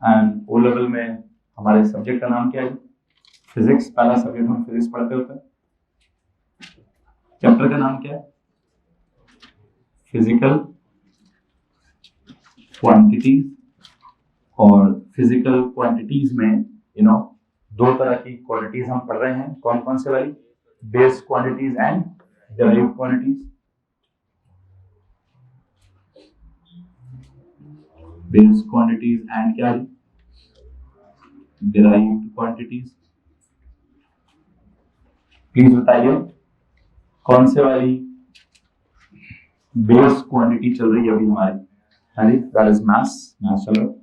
And O level में हमारे subject का नाम क्या है? फिजिक्स। पहला सब्जेक्ट हम फिजिक्स पढ़ते होते हैं। चैप्टर का नाम क्या है? Physical quantities. और फिजिकल क्वांटिटीज में दो तरह की क्वांटिटीज हम पढ़ रहे हैं। कौन कौन से वाली? Base quantities and derived quantities. Base quantities and क्या है? Derived quantities. प्लीज बताइए कौन से वाली बेस क्वांटिटी चल रही है अभी हमारी? हाँ जी, दैट इज मास। मास चल रहा है।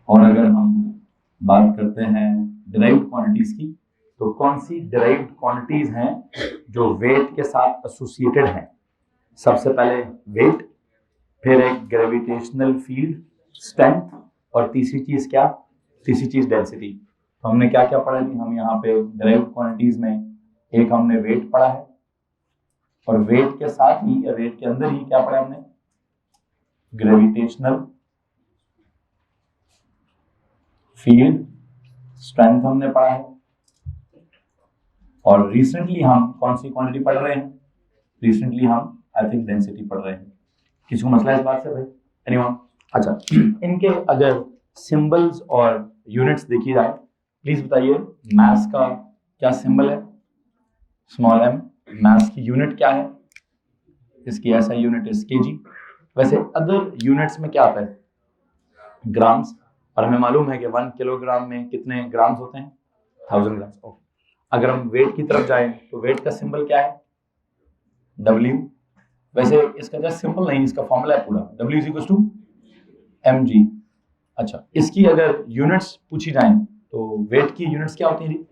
और अगर हम बात करते हैं डिराइव्ड क्वांटिटीज की, तो कौन सी डिराइव्ड क्वांटिटीज हैं जो वेट के साथ एसोसिएटेड हैं? सबसे पहले वेट, फिर एक ग्रेविटेशनल फील्ड स्ट्रेंथ, और तीसरी चीज क्या? तीसरी चीज डेंसिटी। तो हमने क्या क्या पढ़ा है? हम यहाँ पे डिराइव्ड क्वांटिटीज में एक हमने वेट पढ़ा है, और वेट के साथ ही या वेट के अंदर ही क्या पढ़ा हमने? ग्रेविटेशनल फील्ड स्ट्रेंथ हमने पढ़ा है। और रिसेंटली हम कौन सी क्वांटिटी पढ़ रहे हैं? रिसेंटली हम आई थिंक डेंसिटी पढ़ रहे हैं। किसी को मसला इस बात से भाई? एनीवन? अच्छा, इनके अगर सिंबल्स और यूनिट्स देखी जाए, प्लीज बताइए मास का क्या सिंबल है? Small M. मास की यूनिट क्या है? इसकी ऐसा यूनिट इज केजी। वैसे अदर यूनिट्स में क्या आता है? ग्राम्स। और हमें मालूम है कि 1 किलोग्राम में कितने ग्राम्स होते हैं? 1000 ग्राम्स। ओके, अगर हम वेट की तरफ जाएं तो वेट का सिंबल क्या है? W। वैसे इसका जस्ट सिंपल नहीं, इसका फॉर्मूला है पूरा, W = mg। अच्छा, इसकी अगर यूनिट्स पूछी जाएं तो वेट की यूनिट्स क्या होती हैं?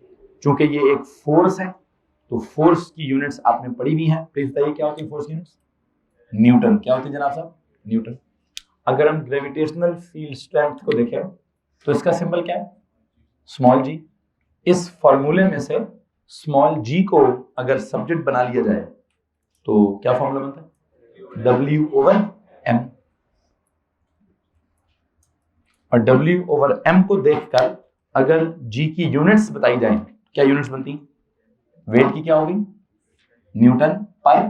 चूंकि ये एक फोर्स है तो फोर्स की यूनिट्स आपने पढ़ी हुई हैं। प्लीज बताइए क्या होती है फोर्स की यूनिट्स? न्यूटन। क्या होती है जनाब साहब? न्यूटन। अगर हम ग्रेविटेशनल फील्ड स्ट्रेंथ को देखें तो इसका सिंबल क्या है? स्मॉल जी। इस फॉर्मूले में से स्मॉल जी को अगर सब्जेक्ट बना लिया जाए तो क्या फॉर्मूला बनता है? W/m। और W/m को देखकर अगर G की यूनिट्स बताई जाए, क्या यूनिट्स बनती? वेट की क्या होगी? न्यूटन पर।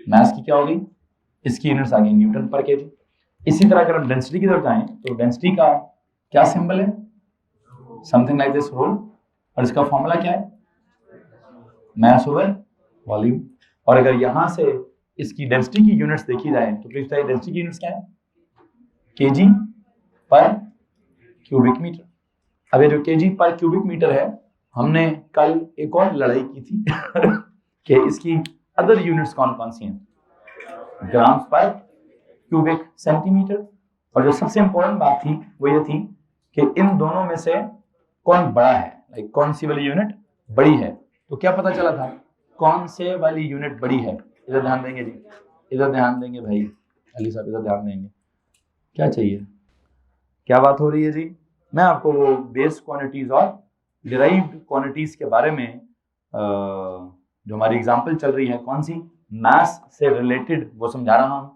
मास की क्या होगी? इसकी यूनिट्स आ गई न्यूटन पर केजी। इसी तरह अगर हम डेंसिटी की तरफ जाएं तो डेंसिटी का क्या सिंबल है? Something like this roll. और इसका फॉर्मूला क्या है? मास/वॉल्यूम। और अगर यहां से इसकी डेंसिटी की यूनिट्स देखी जाए तो प्लीज बताइए डेंसिटी की यूनिट्स क्या है? केजी पर क्यूबिक मीटर। अब ये जो केजी पर क्यूबिक मीटर है, हमने कल एक और लड़ाई की थी कि इसकी अदर यूनिट्स कौन कौन सी हैं? ग्राम्स पर क्यूबिक सेंटीमीटर। और जो सबसे इंपॉर्टेंट बात थी वो ये थी कि इन दोनों में से कौन बड़ा है, लाइक कौन सी वाली यूनिट बड़ी है। तो क्या पता चला था? कौन से वाली यूनिट बड़ी है? इधर ध्यान देंगे जी, इधर ध्यान देंगे भाई, अली साहब इधर ध्यान देंगे। क्या चाहिए? क्या बात हो रही है जी? मैं आपको वो बेस क्वांटिटीज और डिराइव्ड क्वांटिटीज के बारे में जो हमारी एग्जांपल चल रही है कौन सी, मास से रिलेटेड, वो समझा रहा हूं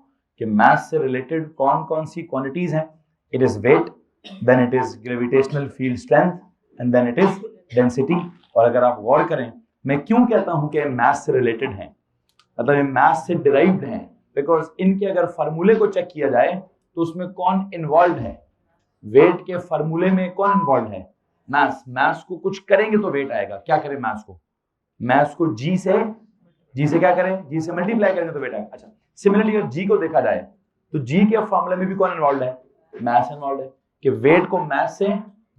कि मास से रिलेटेड कौन कौन सी क्वांटिटीज हैं। It is weight, then it is gravitational field strength, and then it is density. और अगर आप गौर करें, मैं क्यों कहता हूं कि मास से रिलेटेड हैं, मतलब ये मास से डिराइव्ड हैं, बिकॉज इनके अगर फार्मूले को चेक किया जाए तो उसमें कौन इन्वॉल्व है? वेट के फार्मूले में कौन इन्वॉल्व है? मास। मास को कुछ करेंगे तो वेट आएगा। क्या करें मास को? मास को जी से क्या करें? जी से मल्टीप्लाई करेंगे तो वेट आएगा। अच्छा, सिमिलरली अगर जी को देखा जाए तो जी के फार्मूले में भी कौन इन्वॉल्व है? मास इन्वॉल्व है, कि वेट को मास से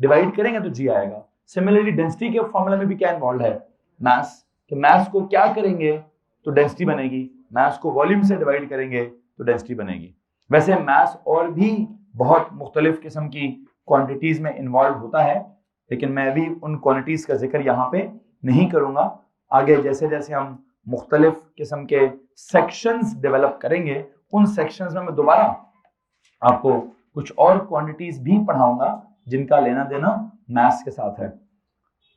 डिवाइड करेंगे तो जी आएगा। सिमिलरली डेंसिटी के फार्मूले में भी क्या इन्वॉल्व है? मास। कि मास को क्या करेंगे तो डेंसिटी बनेगी, मास को वॉल्यूम से डिवाइड करेंगे तो डेंसिटी बनेगी। वैसे मास और भी बहुत मुख्तलिफ किस्म की क्वांटिटीज में इन्वॉल्व होता है, लेकिन मैं भी उन क्वांटिटीज का जिक्र यहाँ पे नहीं करूंगा। आगे जैसे जैसे हम मुख्तलिफ किस्म के सेक्शंस डेवलप करेंगे, उन सेक्शंस में मैं दोबारा आपको कुछ और क्वांटिटीज भी पढ़ाऊंगा जिनका लेना देना मैथ्स के साथ है।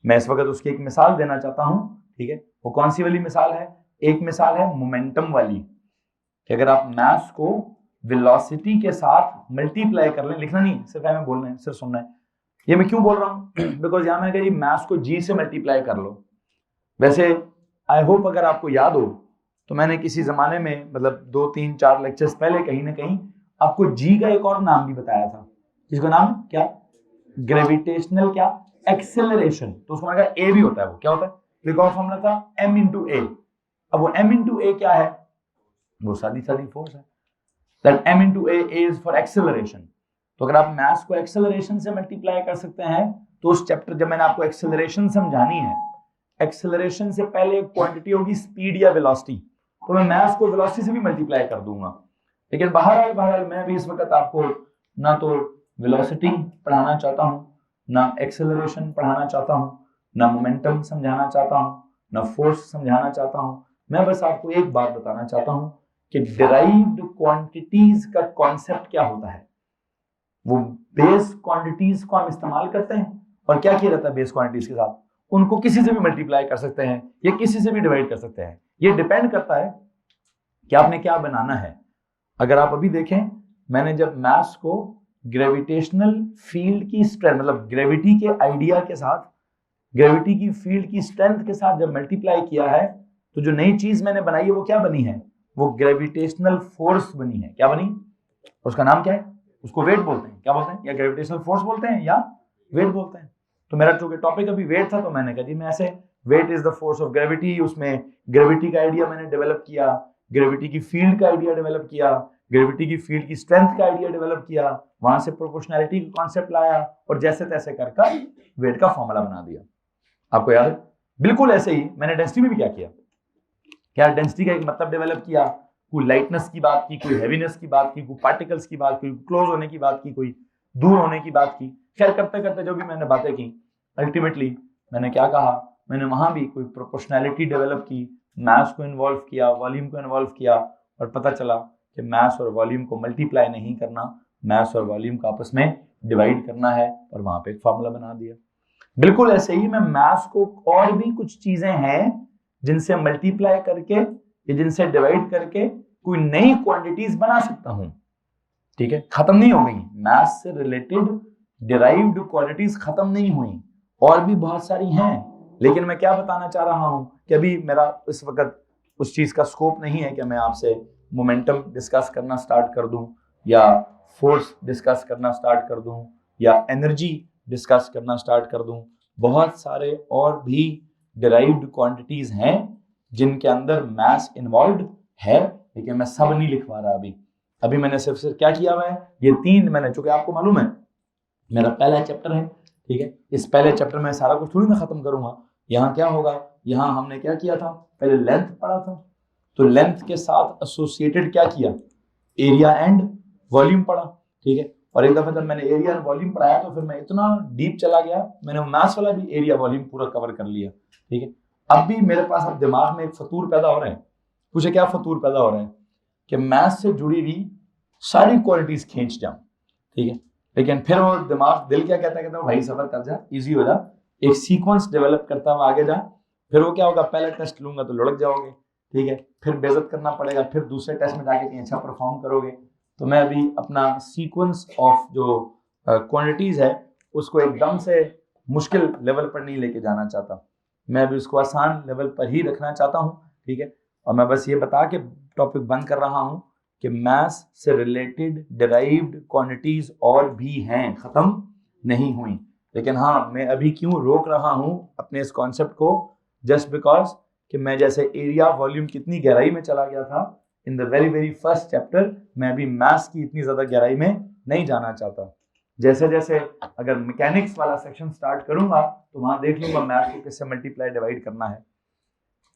मैं इस वक्त उसकी एक मिसाल देना चाहता हूं, ठीक है? वो कौन सी वाली मिसाल है? एक मिसाल है मोमेंटम वाली, कि अगर आप मास को वेलोसिटी के साथ मल्टीप्लाई कर लें, लिखना नहीं सिर्फ हमें बोलना है, सिर्फ सुनना है। ये मैं क्यों बोल रहा हूँ, बिकॉज यहाँ मैंने कहा जी मास को जी से मल्टीप्लाई कर लो। वैसे आई होप अगर आपको याद हो तो मैंने किसी जमाने में मतलब 2 3 4 लेक्चर्स पहले कहीं ना कहीं आपको जी का एक और नाम भी बताया था, जिसका नाम क्या, ग्रेविटेशनल क्या, एक्सेलरेशन। तो उसको मैंने कहा ए भी होता है, वो क्या होता है, बिकॉज फॉर्मूला था m इंटू ए। अब वो m इंटू ए क्या है, वो सादी सादी फोर्स है, that m into A is for acceleration. तो अगर आप मास को एक्सेलरेशन से मल्टीप्लाई कर सकते हैं तो उस चैप्टर जब मैंने आपको एक्सेलरेशन समझानी है, एक्सेलरेशन से पहले एक क्वांटिटी होगी स्पीड या वेलोसिटी, तो मैं मास को वेलोसिटी से भी मल्टीप्लाई कर दूंगा। लेकिन बहरहाल मैं भी इस वक्त आपको ना तो वेलोसिटी पढ़ाना चाहता हूं, ना एक्सेलरेशन पढ़ाना चाहता हूं, ना मोमेंटम समझाना चाहता हूं, ना फोर्स समझाना चाहता हूं। मैं बस आपको एक बात बताना चाहता हूं कि डिराइव्ड क्वांटिटीज का कॉन्सेप्ट क्या होता है। वो बेस क्वांटिटीज को हम इस्तेमाल करते हैं और क्या किया जाता है बेस क्वांटिटीज के साथ, उनको किसी से भी मल्टीप्लाई कर सकते हैं या किसी से भी डिवाइड कर सकते हैं। ये डिपेंड करता है कि आपने क्या बनाना है। अगर आप अभी देखें, मैंने जब मास को ग्रेविटेशनल फील्ड की स्ट्रेंथ मतलब ग्रेविटी के आइडिया के साथ, ग्रेविटी की फील्ड की स्ट्रेंथ के साथ जब मल्टीप्लाई किया है, तो जो नई चीज मैंने बनाई है वो क्या बनी है, वो ग्रेविटेशनल फोर्स बनी है। क्या बनी, उसका नाम क्या है, उसको वेट बोलते हैं। क्या बोलते हैं, या ग्रेविटेशनल फोर्स बोलते हैं या वेट बोलते हैं। तो मेरा चूंकि टॉपिक अभी वेट था तो मैंने कहा जी मैं ऐसे weight is the force of gravity, उसमें ग्रेविटी का आइडिया मैंने डेवलप किया, ग्रेविटी की फील्ड का आइडिया डेवलप किया, ग्रेविटी की फील्ड की स्ट्रेंथ का आइडिया डेवलप किया, वहां से प्रोपोर्शनैलिटी का कॉन्सेप्ट लाया और जैसे तैसे कर वेट का फॉर्मूला बना दिया। आपको याद है, बिल्कुल ऐसे ही मैंने डेंसिटी में भी क्या किया, क्या डेंसिटी का एक मतलब डेवलप किया, कोई लाइटनेस की बात की, कोई हैवीनेस की बात की, कोई पार्टिकल्स की बात की, क्लोज होने की बात की, कोई दूर होने की बात की। खैर करते करते जो भी मैंने बातें की, अल्टीमेटली मैंने क्या कहा, मैंने वहां भी कोई प्रोपोर्शनैलिटी डेवलप की, मास को इन्वॉल्व किया, वॉल्यूम को इन्वॉल्व किया, और पता चला कि मास और वॉल्यूम को मल्टीप्लाई नहीं करना, मास और वॉल्यूम को आपस में डिवाइड करना है, और वहां पे एक फॉर्मूला बना दिया। बिल्कुल ऐसे ही मैं मास को और भी कुछ चीजें हैं जिनसे मल्टीप्लाई करके या जिनसे डिवाइड करके कोई नई क्वांटिटीज बना सकता हूं। ठीक है, खत्म नहीं हो गई, मैथ्स से रिलेटेड डिराइव्ड क्वांटिटीज खत्म नहीं हुई, और भी बहुत सारी हैं। लेकिन मैं क्या बताना चाह रहा हूं कि अभी मेरा इस वक्त उस चीज का स्कोप नहीं है कि मैं आपसे मोमेंटम डिस्कस करना स्टार्ट कर दूं, या फोर्स डिस्कस करना स्टार्ट कर दूं, या एनर्जी डिस्कस करना स्टार्ट कर दूं। बहुत सारे और भी डिराइव्ड क्वांटिटीज हैं जिनके अंदर मैथ्स इन्वॉल्व है, लेकिन मैं सब नहीं लिखवा रहा अभी मैंने सिर्फ क्या किया हुआ है, ये 3 मैंने, चूंकि आपको मालूम है मेरा पहला चैप्टर है, ठीक है, इस पहले चैप्टर में सारा कुछ थोड़ी ना खत्म करूंगा। यहाँ क्या होगा, यहाँ हमने क्या किया था, पहले लेंथ पढ़ा था, तो लेंथ के साथ एसोसिएटेड क्या किया, एरिया एंड वॉल्यूम पढ़ा। ठीक है, और एक दफा जब मैंने एरिया एंड वॉल्यूम पढ़ाया तो फिर मैं इतना डीप चला गया, मैंने मैथ्स वाला भी एरिया वॉल्यूम पूरा कवर कर लिया। ठीक है, अब भी मेरे पास अब दिमाग में एक फतूर पैदा हो रहा है। पूछे क्या फतूर पैदा हो रहा है, कि मैथ्स से जुड़ी हुई सारी क्वालिटीज खींच जाऊं। ठीक है, लेकिन फिर वो दिमाग, दिल क्या कहता है भाई सफर कर जा, इजी हो जा, एक सीक्वेंस डेवलप करता हुआ आगे जा। फिर वो क्या होगा, पहला टेस्ट लूंगा तो लुढ़क जाओगे, ठीक है, फिर बेइज्जत करना पड़ेगा, फिर दूसरे टेस्ट में जाके कहीं अच्छा परफॉर्म करोगे। तो मैं अभी अपना सीक्वेंस ऑफ जो क्वांटिटीज है उसको एकदम से मुश्किल लेवल पर नहीं लेके जाना चाहता, मैं अभी उसको आसान लेवल पर ही रखना चाहता हूँ। ठीक है, और मैं बस ये बता के टॉपिक बंद कर रहा हूँ कि मैथ्स से रिलेटेड डिराइव्ड क्वांटिटीज और भी हैं, खत्म नहीं हुई। लेकिन हाँ, मैं अभी क्यों रोक रहा हूँ अपने इस कॉन्सेप्ट को, जस्ट बिकॉज कि मैं जैसे एरिया वॉल्यूम कितनी गहराई में चला गया था in the very first chapter, मैं अभी मैथ्स की इतनी ज्यादा गहराई में नहीं जाना चाहता। जैसे जैसे अगर मैकेनिक्स वाला सेक्शन स्टार्ट करूंगा तो वहां देख लूंगा मैथ्स को किससे मल्टीप्लाई डिवाइड करना है।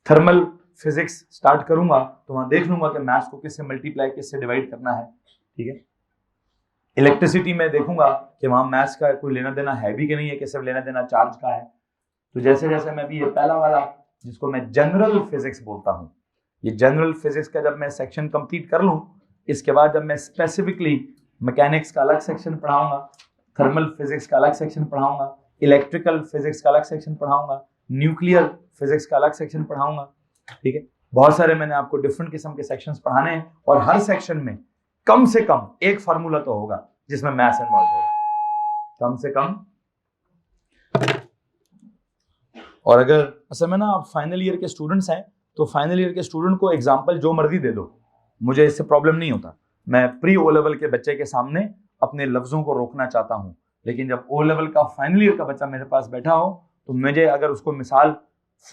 थर्मल फिजिक्स स्टार्ट करूंगा तो वहां देख लूंगा कि मैथ्स को किससे मल्टीप्लाई किससे डिवाइड करना है। ठीक है, इलेक्ट्रिसिटी में देखूंगा कि वहां मैथ्स का कोई लेना देना है भी कि नहीं है, कि सिर्फ लेना देना चार्ज का है। तो जैसे जैसे मैं भी ये पहला वाला जिसको मैं जनरल फिजिक्स बोलता हूँ, ये जनरल फिजिक्स का जब मैं सेक्शन कंप्लीट कर लूँ, इसके बाद जब मैं स्पेसिफिकली मैकेनिक्स का अलग सेक्शन पढ़ाऊंगा, थर्मल फिजिक्स का अलग सेक्शन पढ़ाऊंगा, इलेक्ट्रिकल फिजिक्स का अलग सेक्शन पढ़ाऊंगा, न्यूक्लियर फिजिक्स का अलग सेक्शन पढ़ाऊंगा। ठीक है, बहुत सारे मैंने आपको डिफरेंट किस्म के सेक्शंस पढ़ाने हैं, और हर सेक्शन में कम से कम एक फार्मूला तो होगा जिसमें मैथ्स इन्वॉल्व होगा, कम से कम। और अगर असल में ना आप फाइनल ईयर के स्टूडेंट्स हैं तो फाइनल ईयर के स्टूडेंट को एग्जाम्पल जो मर्जी दे दो, मुझे इससे प्रॉब्लम नहीं होता। मैं प्री ओ लेवल के बच्चे के सामने अपने लफ्जों को रोकना चाहता हूं, लेकिन जब ओ लेवल का फाइनल ईयर का बच्चा मेरे पास बैठा हो तो मुझे अगर उसको मिसाल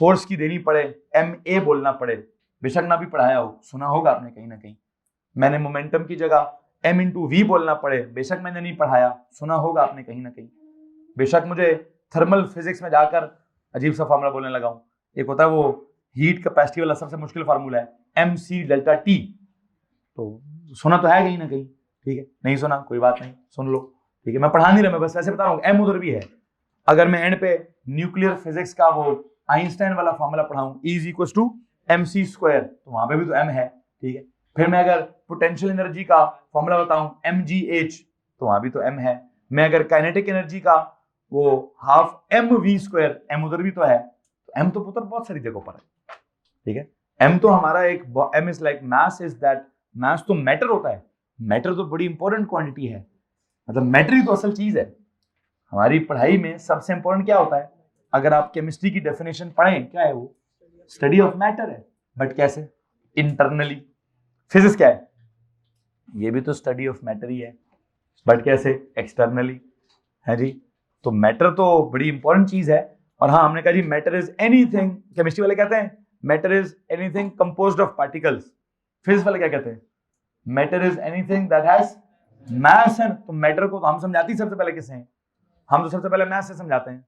फोर्स की देनी पड़े, MA बोलना पड़े, बेशक ना भी पढ़ाया हो, सुना होगा आपने कहीं ना कहीं। मैंने मोमेंटम की जगह M/V बोलना पड़े, बेशक मैंने नहीं पढ़ाया, सुना होगा आपने कहीं ना कहीं। बेशक मुझे थर्मल फिजिक्स में जाकर अजीब सा फार्मूला बोलने लगा हूं, एक होता है वो हीट कैपेसिटी वाला सबसे मुश्किल फार्मूला है mc∆T, तो सुना तो है कहीं ना कहीं, ठीक है। नहीं सुना कोई बात नहीं, सुन लो, ठीक है। मैं पढ़ा नहीं रहा, मैं बस वैसे बता रहा हूँ, M उधर भी है। अगर मैं एंड पे न्यूक्लियर फिजिक्स का वो आइंस्टाइन वाला फार्मूला पढ़ाऊं E = mc², तो वहां पे भी तो M है, ठीक है। फिर मैं अगर पोटेंशियल एनर्जी का फार्मूला बताऊं mgh, तो वहां भी तो M है। मैं अगर काइनेटिक एनर्जी का वो ½ mv², M उधर भी तो है, तो M तो पुत्र बहुत सारी जगहों पर है, ठीक है। M तो हमारा एक M is like mass is that, mass तो मैटर होता है, मैटर तो बड़ी इंपॉर्टेंट क्वांटिटी है, मतलब मैटर ही तो असल चीज है। हमारी पढ़ाई में सबसे इंपॉर्टेंट क्या होता है? अगर आप केमिस्ट्री की डेफिनेशन पढ़ें, क्या है वो? स्टडी ऑफ मैटर है, बट कैसे? इंटरनली। फिजिक्स क्या है? ये भी तो स्टडी ऑफ मैटर ही है, बट कैसे? एक्सटर्नली, है जी। तो मैटर तो बड़ी इंपॉर्टेंट चीज है। और हाँ, हमने कहा जी मैटर इज एनीथिंग, केमिस्ट्री वाले कहते हैं matter is anything composed of particles, physics वाले क्या कहते हैं? Matter is anything that has मास। है, तो मैटर को तो हम समझाते ही सबसे पहले किससे हैं? हम तो सबसे पहले मास से समझाते हैं।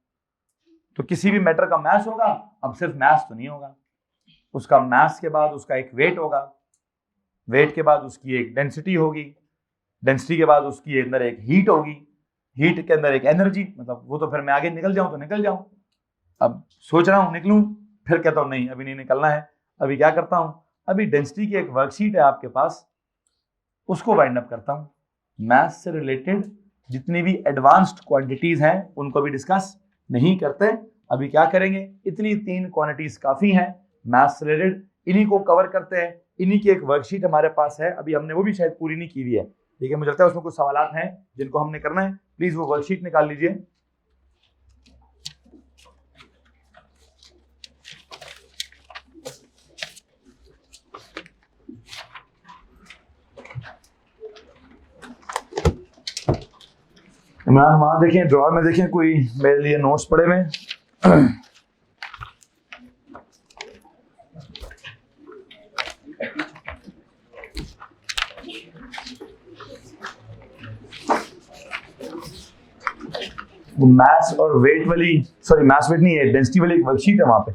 तो किसी भी मैटर का मास होगा, अब सिर्फ मास तो नहीं होगा, उसका मास के बाद उसका एक वेट होगा, वेट के बाद उसकी एक डेंसिटी होगी, डेंसिटी के बाद उसकी अंदर एक हीट होगी, हीट के अंदर एक एनर्जी, मतलब वो तो फिर मैं आगे निकल जाऊं तो निकल जाऊं। अब सोच रहा हूं निकलूं, फिर कहता हूं नहीं अभी नहीं निकलना है। अभी क्या करता हूं, अभी डेंसिटी की एक वर्कशीट है आपके पास, उसको वाइंड अप करता हूं। मैथ्स से रिलेटेड जितनी भी एडवांस्ड क्वांटिटीज हैं उनको भी डिस्कस नहीं करते। अभी क्या करेंगे, इतनी 3 क्वांटिटीज काफी हैं मैथ्स से रिलेटेड, इन्हीं को कवर करते हैं। इन्हीं की एक वर्कशीट हमारे पास है, अभी हमने वो भी शायद पूरी नहीं की हुई है, ठीक है। मुझे लगता है उसमें कुछ सवालात हैं जिनको हमने करना है। प्लीज वो वर्कशीट निकाल लीजिए। इमरान वहां देखें, ड्रॉअर में देखें, कोई मेरे लिए नोट्स पड़े हुए। मैथ्स और वेट वाली, सॉरी मैथ्स वेट नहीं है, डेंसिटी वाली एक वर्कशीट है वहां पे।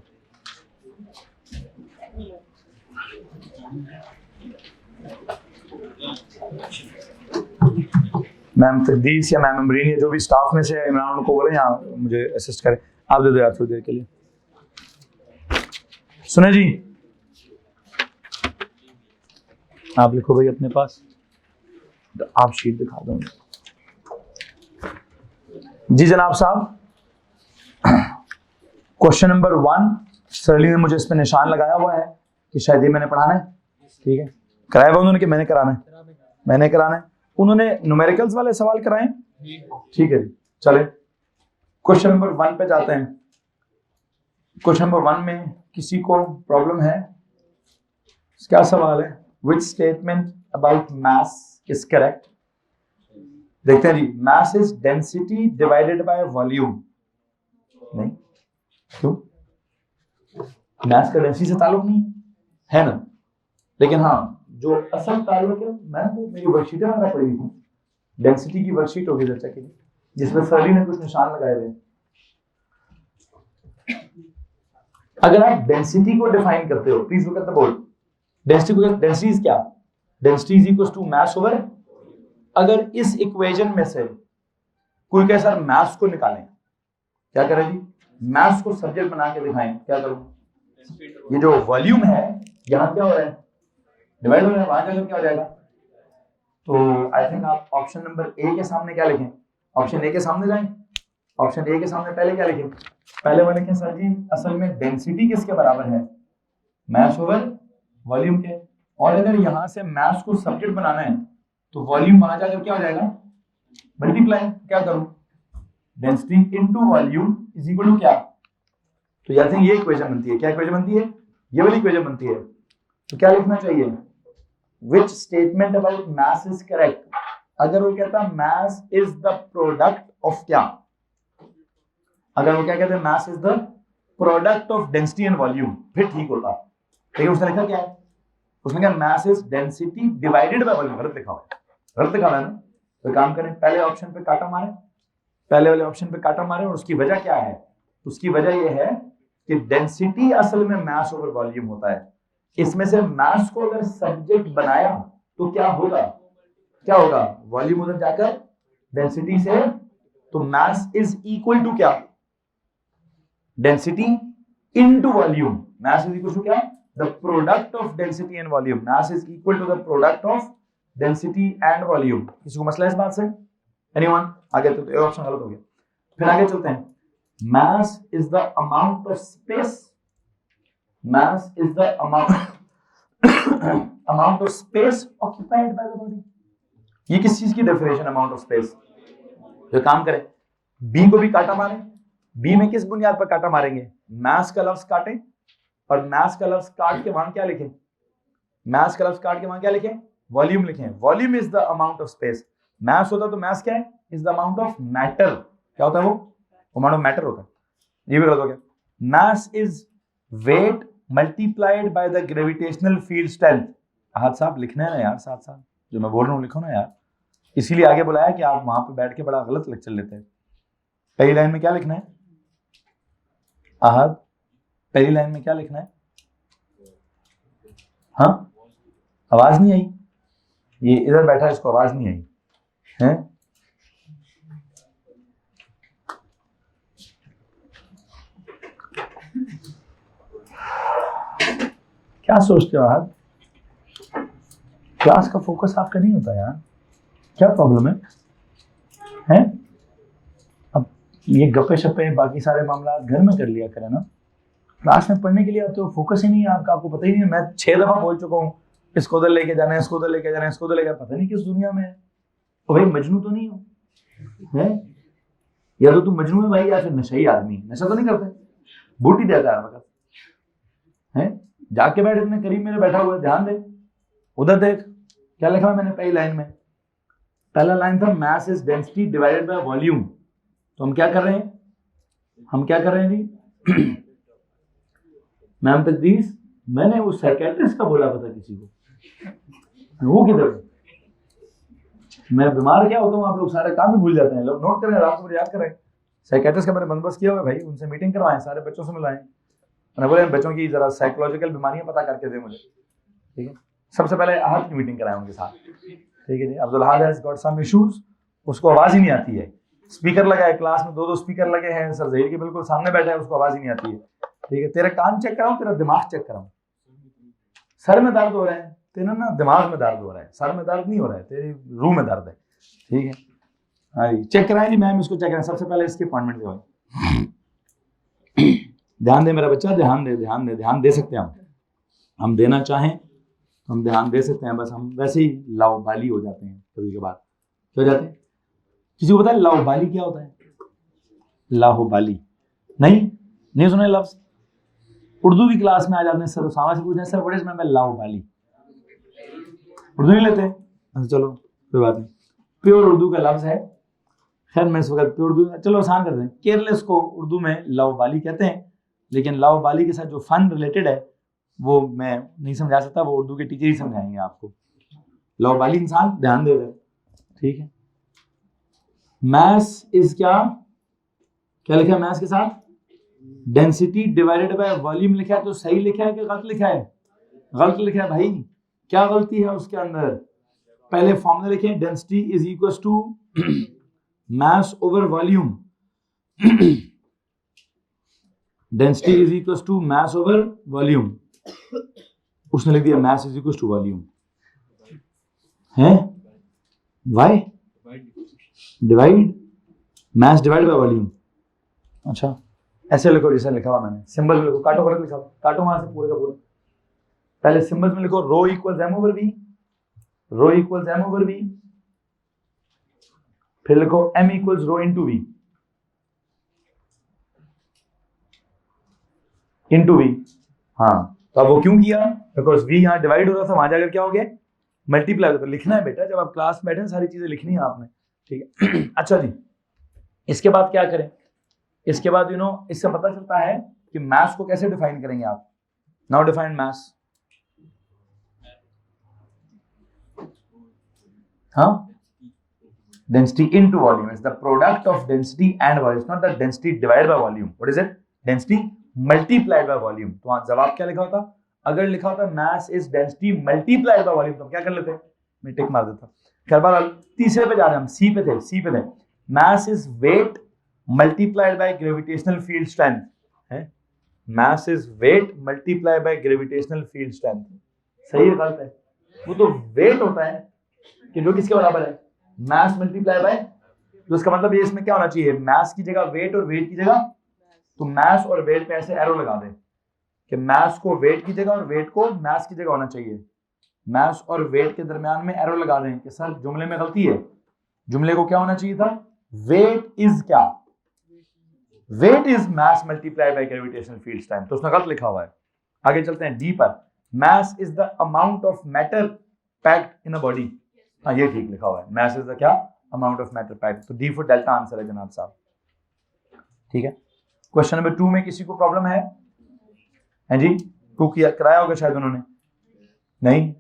मैम तकदीस या मैम अमरीन या जो भी स्टाफ में से इमरान उनको बोले यहाँ मुझे असिस्ट करें। आप दे दो यार थोड़ी देर के लिए। सुने जी, आप लिखो भाई अपने पास, तो आप शीट दिखा दो जी जनाब साहब। क्वेश्चन नंबर 1 सरली ने मुझे इस पे निशान लगाया हुआ है कि शायद ये मैंने पढ़ाना है, ठीक है। कराया हुआ उन्होंने कि मैंने कराना है? मैंने कराना है। उन्होंने न्यूमेरिकल्स वाले सवाल कराए, ठीक है जी। चले क्वेश्चन नंबर 1 पे जाते हैं। क्वेश्चन नंबर 1 में किसी को प्रॉब्लम है? क्या सवाल है? Which statement about mass is correct? देखते हैं जी। mass is density divided by volume। नहीं, क्यों? mass का डेंसिटी से ताल्लुक नहीं है ना, लेकिन हाँ जो असल ताल्लुक है, मैं तो मेरी वर्कशीट में पड़ी हुई थी, डेंसिटी की वर्कशीट होगी चर्चा के लिए, जिसमें सरली ने कुछ निशान लगाए हुए। अगर आप डेंसिटी को डिफाइन करते हो, please look at the board. Density क्या? Density is equal to mass over. अगर इस इक्वेशन में से कोई कहे सर मास को निकालें, क्या करें जी? मास को सब्जेक्ट बना के दिखाएं, क्या करूं? ये जो वॉल्यूम है यहां क्या हो रहा है? डिवाइड हो रहा है, वहां जाकर क्या हो जाएगा? तो आई थिंक आप ऑप्शन नंबर ए के सामने क्या लिखें? ऑप्शन ए के सामने जाएं। ऑप्शन ए के सामने पहले क्या लिखें? पहले वो लिखें सर जी असल में डेंसिटी किसके बराबर है? मास ओवर वॉल्यूम के। और अगर यहां से मास को सब्जेक्ट बनाना है तो वॉल्यूम वहां जाकर क्या हो जाएगा, मल्टीप्लाई, क्या करूं, density into volume is equal to क्या, तो याद है ये इक्वेशन बनती है, क्या इक्वेशन बनती है, ये वाली इक्वेशन बनती है। तो क्या लिखना चाहिए, which statement about mass is correct, अगर वो कहता mass is the product of क्या, अगर वो क्या कहते हैं mass is the product of density and volume, फिर ठीक होता, लेकिन उसने लिखा क्या है, उसने कहा mass is density divided by volume, गलत लिखा हुआ है, गलत लिखा हुआ है ना। तो काम करें, पहले ऑप्शन पे काटा मारे, पहले वाले ऑप्शन पे काटा मारे, और उसकी वजह क्या है, उसकी वजह यह है कि डेंसिटी असल में मास ओवर वॉल्यूम होता है, इसमें से मास को अगर सब्जेक्ट बनाया तो क्या होगा, क्या होगा, वॉल्यूम उधर जाकर डेंसिटी से, तो मास इज इक्वल टू क्या, density into volume, mass is equal to क्या, the product of density and volume, mass is equal to the product of density and volume. किसी को मसला है इस बात से, एनीवन, आगे चलते, ये ऑप्शन गलत हो गया, फिर आगे चलते हैं, mass is the amount of space, mass is the amount of space occupied by the body, ये किस चीज की डेफिनेशन, अमाउंट ऑफ स्पेस। जो काम करें, बी को भी काटा मारे, बी में किस बुनियाद पर काटा मारेंगे, मास का लफ्ज काटे, और मास का लफ्ज काट के वहां क्या लिखें, मास का लफ्ज काट के वहां क्या लिखें, वॉल्यूम लिखें, volume is the amount of space, mass होता तो मास क्या है, is the amount of matter, क्या होता है वो अमाउंट ऑफ मैटर होता है, ये भी गलत हो गया, mass is weight multiplied by the gravitational field strength, हाथ साहब लिखना है ना यार, साथ साथ जो मैं बोल रहा हूँ लिखो ना यार, इसीलिए आगे बुलाया कि आप वहां पे बैठ के बड़ा गलत लेक्चर लेते हैं। पहली लाइन में क्या लिखना है आहद, पहली लाइन में क्या लिखना है, हाँ आवाज नहीं आई, ये इधर बैठा है इसको आवाज नहीं आई है, क्या सोचते हो आप, क्लास का फोकस आपका नहीं होता यार, क्या प्रॉब्लम है? अब ये गप्पे शप्पे बाकी सारे मामला घर में कर लिया करें ना, क्लास में पढ़ने के लिए आते हो, फोकस ही नहीं है आपका, आपको पता ही नहीं है, मैं 6 दफा बोल चुका हूँ इसको उधर लेके जाना है, इसको उधर लेके जाना है, इसको उधर लेके, पता नहीं किस दुनिया में है, तो भाई मजनू तो नहीं हो है, या तो तुम मजनू है भाई, या फिर नशई आदमी, नशा तो नहीं करते, बूटी देता है वक्त है, जाके बैठ, इतने करीब मेरे बैठा हुआ है, ध्यान दे, उधर देख क्या लिखा है मैंने पहली लाइन में, पहला लाइन था mass is density divided by volume, तो हम क्या कर रहे हैं, हम क्या कर रहे हैं जी मैम तकदीस, मैंने वो साइकेट्रिस्ट का बोला पता किसी को, वो किधर है, मैं बीमार क्या होता हूँ, आप लोग सारे काम ही भूल जाते हैं, लोग नोट करें, रात को याद करें, साइकेट्रिस्ट का मैंने बंदोबस्त किया हुआ भाई, उनसे मीटिंग करवाएं, सारे बच्चों से मिलाएं, मैंने बोले बच्चों की जरा साइकोलॉजिकल बीमारियां पता करके दे मुझे, ठीक है, सबसे पहले आहत की मीटिंग कराएं उनके साथ, ठीक है जी, अब्दुल हाद हैज गॉट सम इश्यूज, उसको आवाज ही नहीं आती है, स्पीकर लगा है क्लास में, 2 स्पीकर लगे हैं, सर जहीर के बिल्कुल सामने बैठा है, उसको आवाज ही नहीं आती है, ठीक है, तेरे कान चेक कराऊं, तेरा दिमाग चेक कराऊं, सर में दर्द हो रहा है तेरा ना, दिमाग में दर्द हो रहा है, सर में दर्द नहीं हो रहा है, तेरी रूह में दर्द है, ठीक है, हाँ जी चेक कराएं जी मैम, इसको चेक कराएं, सबसे पहले इसकी अपॉइंटमेंट दो, ध्यान दे मेरा बच्चा, ध्यान दे, ध्यान दे, ध्यान दे सकते हैं हम देना चाहें तो हम ध्यान दे सकते हैं, बस हम वैसे ही लाउबाली हो जाते हैं कभी के बाद, क्या हो जाते हैं, किसी को पता है लाउबाली क्या होता है, लाहुबाली नहीं सुने लफ्ज, उर्दू की क्लास में आ जाते हैं, सर उसामा से पूछते हैं सर व्हाट इज मैं लाहुबाली, उर्दू नहीं लेते, अच्छा चलो कोई बात नहीं, प्योर उर्दू का लफ्ज है, खैर मैं इस वक्त प्योर उर्दू, चलो आसान करते हैं, केयरलेस को उर्दू में लाहुबाली कहते हैं, लेकिन लाहुबाली के साथ जो फन रिलेटेड है वो मैं नहीं समझा सकता, वो उर्दू के टीचर ही समझाएंगे आपको, लाहुबाली इंसान ध्यान दे रहे, ठीक है, मास इज क्या लिखा है मास के साथ, डेंसिटी डिवाइडेड बाय वॉल्यूम लिखा है, तो सही लिखा है कि गलत लिखा है, गलत लिखा है भाई, क्या गलती है उसके अंदर, पहले फॉर्मूला लिखे, density is equal to mass over volume, density is equal to mass over volume, उसने लिख दिया mass is equal to volume, है वाई divide mass divide by volume, अच्छा ऐसे लिखो जैसे लिखा हुआ मैंने, सिंबल में लिखो, काटो गलत लिखा, काटो वहां से पूरे का पूरा, पहले सिंबल्स में लिखो rho equals M over V, rho equals M over V, फिर लिखो m equals rho into V, into V. हाँ, तो अब वो क्यों किया? बिकॉज v यहाँ डिवाइड हो रहा था, वहां जाकर क्या हो गया, मल्टीप्लाई। तो लिखना है बेटा, जब आप क्लास में बैठे सारी चीजें लिखनी है आपने, ठीक है। अच्छा जी, इसके बाद क्या करें? इसके बाद इससे पता चलता है कि मास को कैसे डिफाइन करेंगे आप। नाउ डिफाइन मास। हाँ, density into volume is the product of density and volume. It's not the density divided by volume. What is it? Density multiplied by volume. तो वहां जवाब क्या लिखा होता? अगर लिखा होता mass is density multiplied by volume, तो क्या कर लेते? मैं टिक मार देता। खैर बहरहाल तीसरे पे जा रहे हैं हम, सी पे थे। mass is weight multiplied by gravitational field strength है। mass is weight multiplied by gravitational field strength। सही है गलत है? वो तो weight होता है कि जो किसके बराबर है, मास मल्टीप्लाई बाय। तो इसका मतलब ये इसमें क्या होना चाहिए, मास की जगह वेट और वेट की जगह, तो मास और वेट पे ऐसे एरो लगा दे कि मास को वेट की जगह और वेट को मास की जगह होना चाहिए। मास और वेट के दरमियान में एरो लगा दें कि सर जुमले में गलती है, जुमले को क्या होना चाहिए था, वेट इज क्या, weight is mass multiply by gravitational field time, तो उसने गलत लिखा हुआ है। आगे चलते हैं डी पर, mass is the amount of matter packed in a body. हाँ ये ठीक लिखा हुआ है, मास इज द क्या, अमाउंट ऑफ मैटर पैक्ड। तो डी फॉर डेल्टा आंसर है जनाब साहब, ठीक है। क्वेश्चन नंबर 2 में किसी को प्रॉब्लम है? हैं जी, 2 किया कराया होगा शायद उन्होंने, नहीं?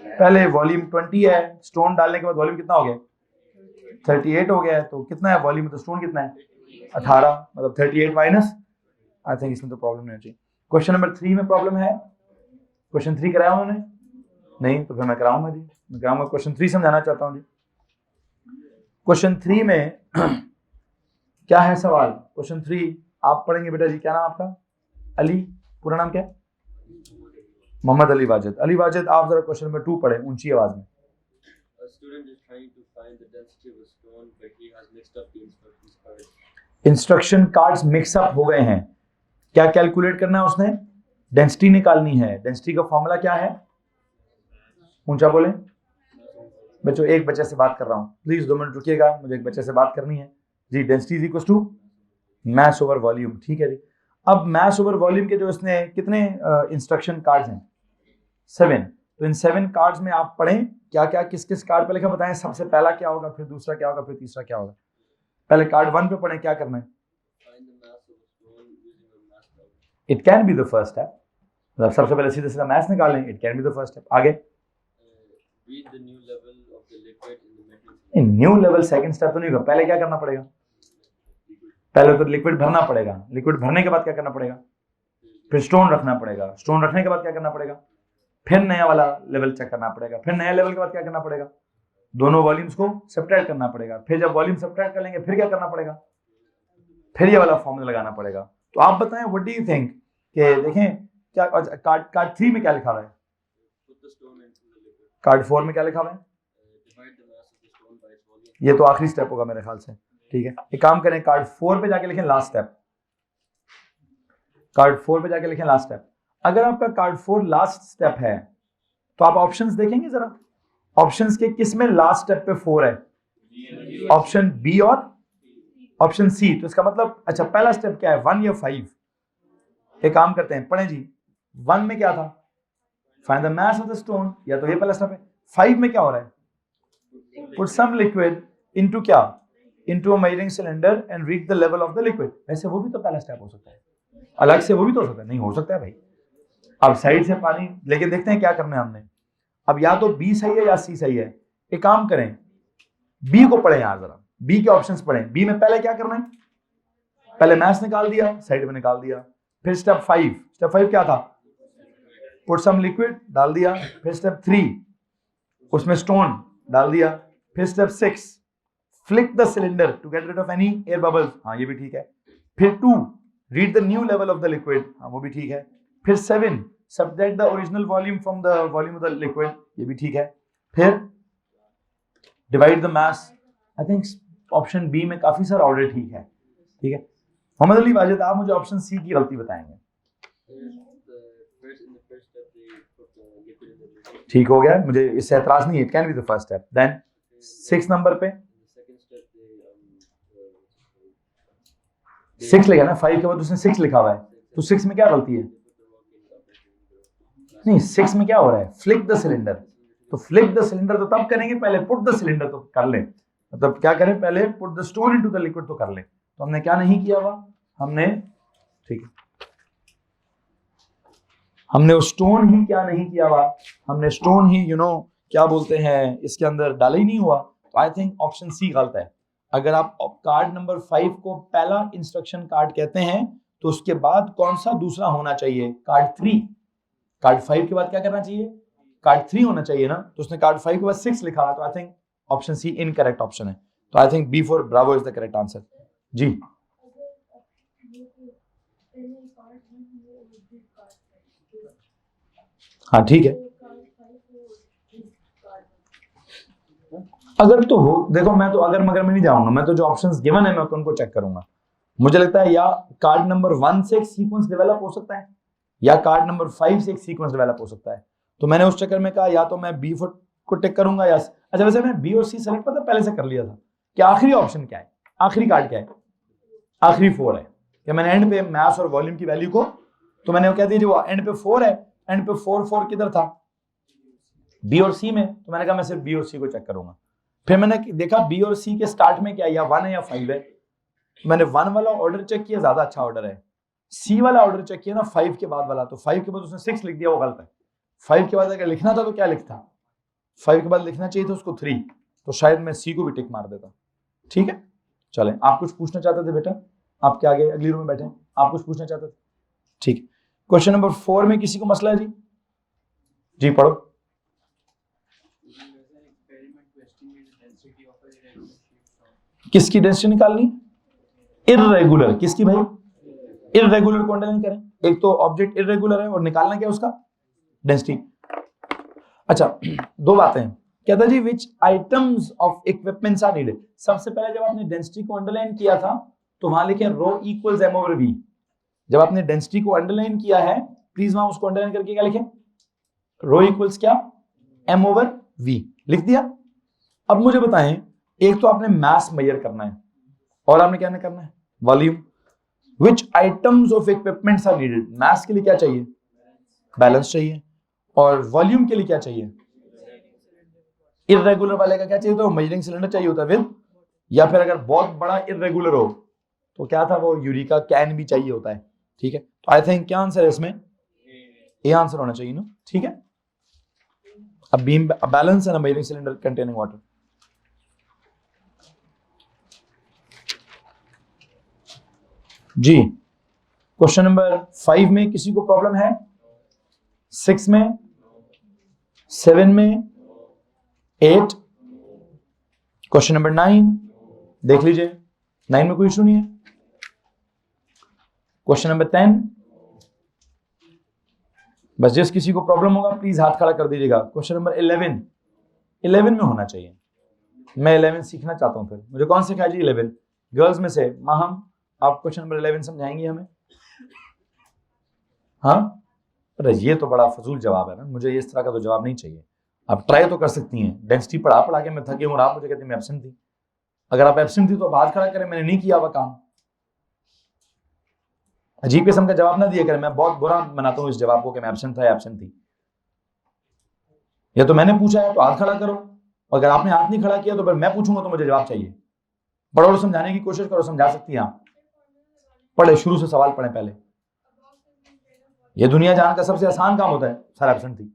पहले वॉल्यूम 20 है, स्टोन डालने के बाद वॉल्यूम कितना हो गया, 38 हो गया है। तो कितना है वॉल्यूम, तो स्टोन कितना है, 18, मतलब 38 माइनस, आई थिंक इसमें तो प्रॉब्लम नहीं चाहिए। क्वेश्चन नंबर 3 में प्रॉब्लम है? क्वेश्चन 3 कराया उन्होंने? नहीं, तो फिर मैं कराऊंगा जी, मैं कराऊंगा। क्वेश्चन 3 समझाना चाहता हूँ जी। क्वेश्चन 3 में क्या है सवाल? क्वेश्चन 3 आप पढ़ेंगे बेटा जी, क्या नाम आपका? अली, पूरा नाम क्या है? मोहम्मद अली वाजिद। अली वाजिद, आप जरा क्वेश्चन नंबर 2 पढ़े ऊंची आवाज में। इंस्ट्रक्शन कार्ड्स मिक्सअप हो गए हैं, क्या कैलकुलेट करना है उसने? डेंसिटी निकालनी है। डेंसिटी का फॉर्मूला क्या है? ऊंचा बोले बच्चों, एक बच्चे से बात कर रहा हूं, प्लीज 2 मिनट रुकिएगा, मुझे एक बच्चे से बात करनी है जी। Density is equal to mass over volume, ठीक है जी। अब मास ओवर वॉल्यूम के जो इसने कितने इंस्ट्रक्शन कार्ड्स हैं, 7। तो इन 7 कार्ड्स में आप पढ़ें क्या क्या किस किस कार्ड पे लिखा, बताएं सबसे पहला क्या होगा, फिर दूसरा क्या होगा, फिर तीसरा क्या होगा। पहले कार्ड 1 पे पढ़ें, क्या करना है? It can be the first step, मतलब सबसे पहले सीधे सीधा मास निकालें, it can be the first step. आगे न्यू लेवल सेकंड स्टेप तो नहीं होगा, पहले क्या करना पड़ेगा? पहले तो लिक्विड भरना पड़ेगा, लिक्विड भरने के बाद क्या करना पड़ेगा? फिर स्टोन रखना पड़ेगा, स्टोन रखने के बाद क्या करना पड़ेगा? फिर नया वाला लेवल चेक करना पड़ेगा, फिर नया लेवल के बाद क्या करना पड़ेगा? दोनों वॉल्यूम्स को सब्ट्रैक्ट करना पड़ेगा, फिर जब वॉल्यूम सब्ट्रैक्ट कर लेंगे फिर क्या करना पड़ेगा? फिर ये वाला फॉर्मूला लगाना पड़ेगा। तो आप बताएं व्हाट डू यू थिंक, कि देखें क्या कार्ड 3 में क्या लिखा हुआ है, कार्ड 4 में क्या लिखा हुआ है? ये तो आखिरी स्टेप होगा मेरे ख्याल से, ठीक है। एक काम करें, कार्ड 4 पे जाके लिखें लास्ट स्टेप, कार्ड 4 पे जाके लिखें लास्ट स्टेप। अगर आपका कार्ड 4 लास्ट स्टेप है तो आप ऑप्शंस देखेंगे जरा, ऑप्शंस के किस में लास्ट स्टेप पे 4 है? ऑप्शन बी और ऑप्शन सी। तो इसका मतलब अच्छा पहला स्टेप क्या है, 1 या 5? एक काम करते हैं, पढ़ें जी। 1 में क्या था, find the mass of the stone, या तो ये पहला स्टेप है। 5 में क्या हो रहा है, पुट सम लिक्विड इनटू क्या, into a measuring cylinder and read the level of the liquid. वैसे वो भी तो पहला स्टेप हो सकता है, अलग से वो भी तो हो सकता है, नहीं हो सकता है भाई। अब साइड से पानी, लेकिन देखते हैं क्या करना है हमने। अब या तो बी सही है या सी सही है। एक काम करें, बी को पढ़ें यार जरा, बी के ऑप्शंस पढ़ें। बी में पहले क्या करना है, पहले मास निकाल दिया, साइड में निकाल दिया। फिर स्टेप 5 क्या था, पुट सम लिक्विड डाल दिया। फिर स्टेप 3 उसमें स्टोन डाल दिया। फिर step 6 flick the cylinder to get rid of any air bubbles, हाँ ये भी ठीक है। फिर 2 read the new level of the liquid, हाँ वो भी ठीक है। फिर 7 subtract the original volume from the volume of the liquid, ये भी ठीक है। फिर divide the mass. I think option B में काफी सारा ऑर्डर ठीक है, ठीक है। मोहम्मद अली वाजिद, आप मुझे ऑप्शन सी की गलती बताएंगे। ठीक हो गया, मुझे इससे एतराज नहीं है, can be the first step. Then 6 number पे 6 लिखा ना, 5 के बाद उसने 6 लिखा हुआ है, तो 6 में क्या गलती है? नहीं, 6 में क्या हो रहा है? Flick the cylinder. तो फ्लिक द सिलेंडर तो तब करेंगे, पहले पुट द सिलेंडर तो कर ले, मतलब क्या करें, पहले put the stone into the liquid तो कर ले। तो हमने क्या नहीं किया हुआ, हमने, ठीक है, हमने वो स्टोन ही क्या नहीं किया हुआ, हमने स्टोन ही क्या बोलते हैं इसके अंदर डाला ही नहीं हुआ। तो आई थिंक ऑप्शन सी गलत है। अगर आप कार्ड नंबर 5 को पहला इंस्ट्रक्शन कार्ड कहते हैं तो उसके बाद कौन सा दूसरा होना चाहिए? कार्ड 3। कार्ड 5 के बाद क्या करना चाहिए? कार्ड 3 होना चाहिए ना। तो उसने कार्ड 5 के बाद 6 लिखा, तो I think option C incorrect option है। तो I think B for bravo is the correct answer. जी हाँ ठीक है, अगर तो हो, देखो मैं तो अगर मगर में नहीं जाऊंगा, मैं तो जो ऑप्शंस गिवन है मैं तो उनको चेक करूंगा। मुझे लगता है या कार्ड नंबर 1 से एक सीक्वेंस डेवलप हो सकता है, या कार्ड नंबर 5 से एक सीक्वेंस डेवलप हो सकता है। तो मैंने उस चक्कर में कहा या तो मैं बी को टिक करूंगा, या अच्छा वैसे मैं बी और सी सेलेक्ट पता पहले से कर लिया था कि आखिरी ऑप्शन क्या है, आखिरी कार्ड क्या है, आखिरी 4 है। कि मैंने एंड पे मास और वॉल्यूम की वैल्यू को, तो मैंने कह दिया जो एंड पे 4 है, एंड पे 4 किधर था? बी और सी में। तो मैंने कहा मैं सिर्फ बी और सी को चेक करूंगा। फिर मैंने देखा बी और सी के स्टार्ट में क्या, या 1 है या 5 है। मैंने 1 वाला ऑर्डर चेक किया, ज्यादा अच्छा ऑर्डर है। सी वाला ऑर्डर चेक किया ना 5 के बाद वाला, तो 5 के बाद उसने 6 लिख दिया, वो गलत है। 5 के बाद अगर लिखना था तो क्या लिखता? 5 के बाद लिखना चाहिए था उसको 3, तो शायद मैं सी को भी टिक मार देता। ठीक है, चलें, आप कुछ पूछना चाहते थे बेटा? आपके आगे अगली रो में बैठे, आप कुछ पूछना चाहते थे? ठीक है, क्वेश्चन नंबर 4 में किसी को मसला है? जी पढ़ो। किसकी डेंसिटी निकालनी? इर्रेगुलर। किसकी भाई? इर्रेगुलर को अंडरलाइन करें। एक तो ऑब्जेक्ट इर्रेगुलर है और निकालना क्या उसका? डेंसिटी। अच्छा, दो बातें हैं। कहता जी which items of equipments are needed. सबसे पहले जब आपने डेंसिटी को अंडरलाइन किया था तो वहां लिखे रो इक्वल्स एम ओवर वी। जब आपने डेंसिटी को अंडरलाइन किया है, प्लीज वहां उसको अंडरलाइन करके क्या लिखें? रो इक्वल्स क्या? एम ओवर वी लिख दिया। अब मुझे बताएं, एक तो आपने मास मेजर करना है और आपने क्या करना है? Volume. Which items of equipments are needed. Mass के लिए क्या चाहिए? बैलेंस चाहिए। और वॉल्यूम के लिए क्या चाहिए? इर्रेगुलर वाले का क्या चाहिए होता है? मेजरिंग सिलेंडर चाहिए होता है विद, या फिर अगर बहुत बड़ा इर्रेगुलर हो तो क्या था वो यूरिका कैन भी चाहिए होता है। ठीक है, तो आई थिंक क्या आंसर है इसमें? ए आंसर होना चाहिए ना। ठीक है, अब बीम बैलेंस है ना, मेजरिंग सिलेंडर कंटेनिंग वाटर। जी, क्वेश्चन नंबर 5 में किसी को प्रॉब्लम है? 6 में, 7 में, 8, क्वेश्चन नंबर 9 देख लीजिए, 9 में कोई इशू नहीं है। क्वेश्चन नंबर 10, बस जिस किसी को प्रॉब्लम होगा प्लीज हाथ खड़ा कर दीजिएगा। क्वेश्चन नंबर 11 में होना चाहिए। मैं 11 सीखना चाहता हूं। फिर मुझे कौन सिखाए जी 11? गर्ल्स में से माहम, आप क्वेश्चन नंबर 11 समझाएंगे हमें? हाँ, अरे ये तो बड़ा फजूल जवाब है ना, मुझे इस तरह का तो जवाब नहीं चाहिए। आप ट्राई तो कर सकती हैं। डेंसिटी पढ़ा के मैं थकी हूं और आप मुझे कहते हैं मैं एब्सेंट थी। अगर आप एब्सेंट थी तो आप हाथ खड़ा करें, मैंने नहीं किया हुआ काम। अजीब किस्म का जवाब ना दिया करें, मैं बहुत बुरा मनाता हूं इस जवाब को कि मैं एब्सेंट था या एब्सेंट थी। या तो मैंने पूछा है तो हाथ खड़ा करो, अगर आपने हाथ नहीं खड़ा किया तो फिर मैं पूछूंगा तो मुझे जवाब चाहिए। पढ़ो, समझाने की कोशिश करो, समझा सकती हैं आप। पढ़े, शुरू से सवाल पढ़े पहले। ये दुनिया जहां का सबसे आसान काम होता है। सर एब्सेंट थी,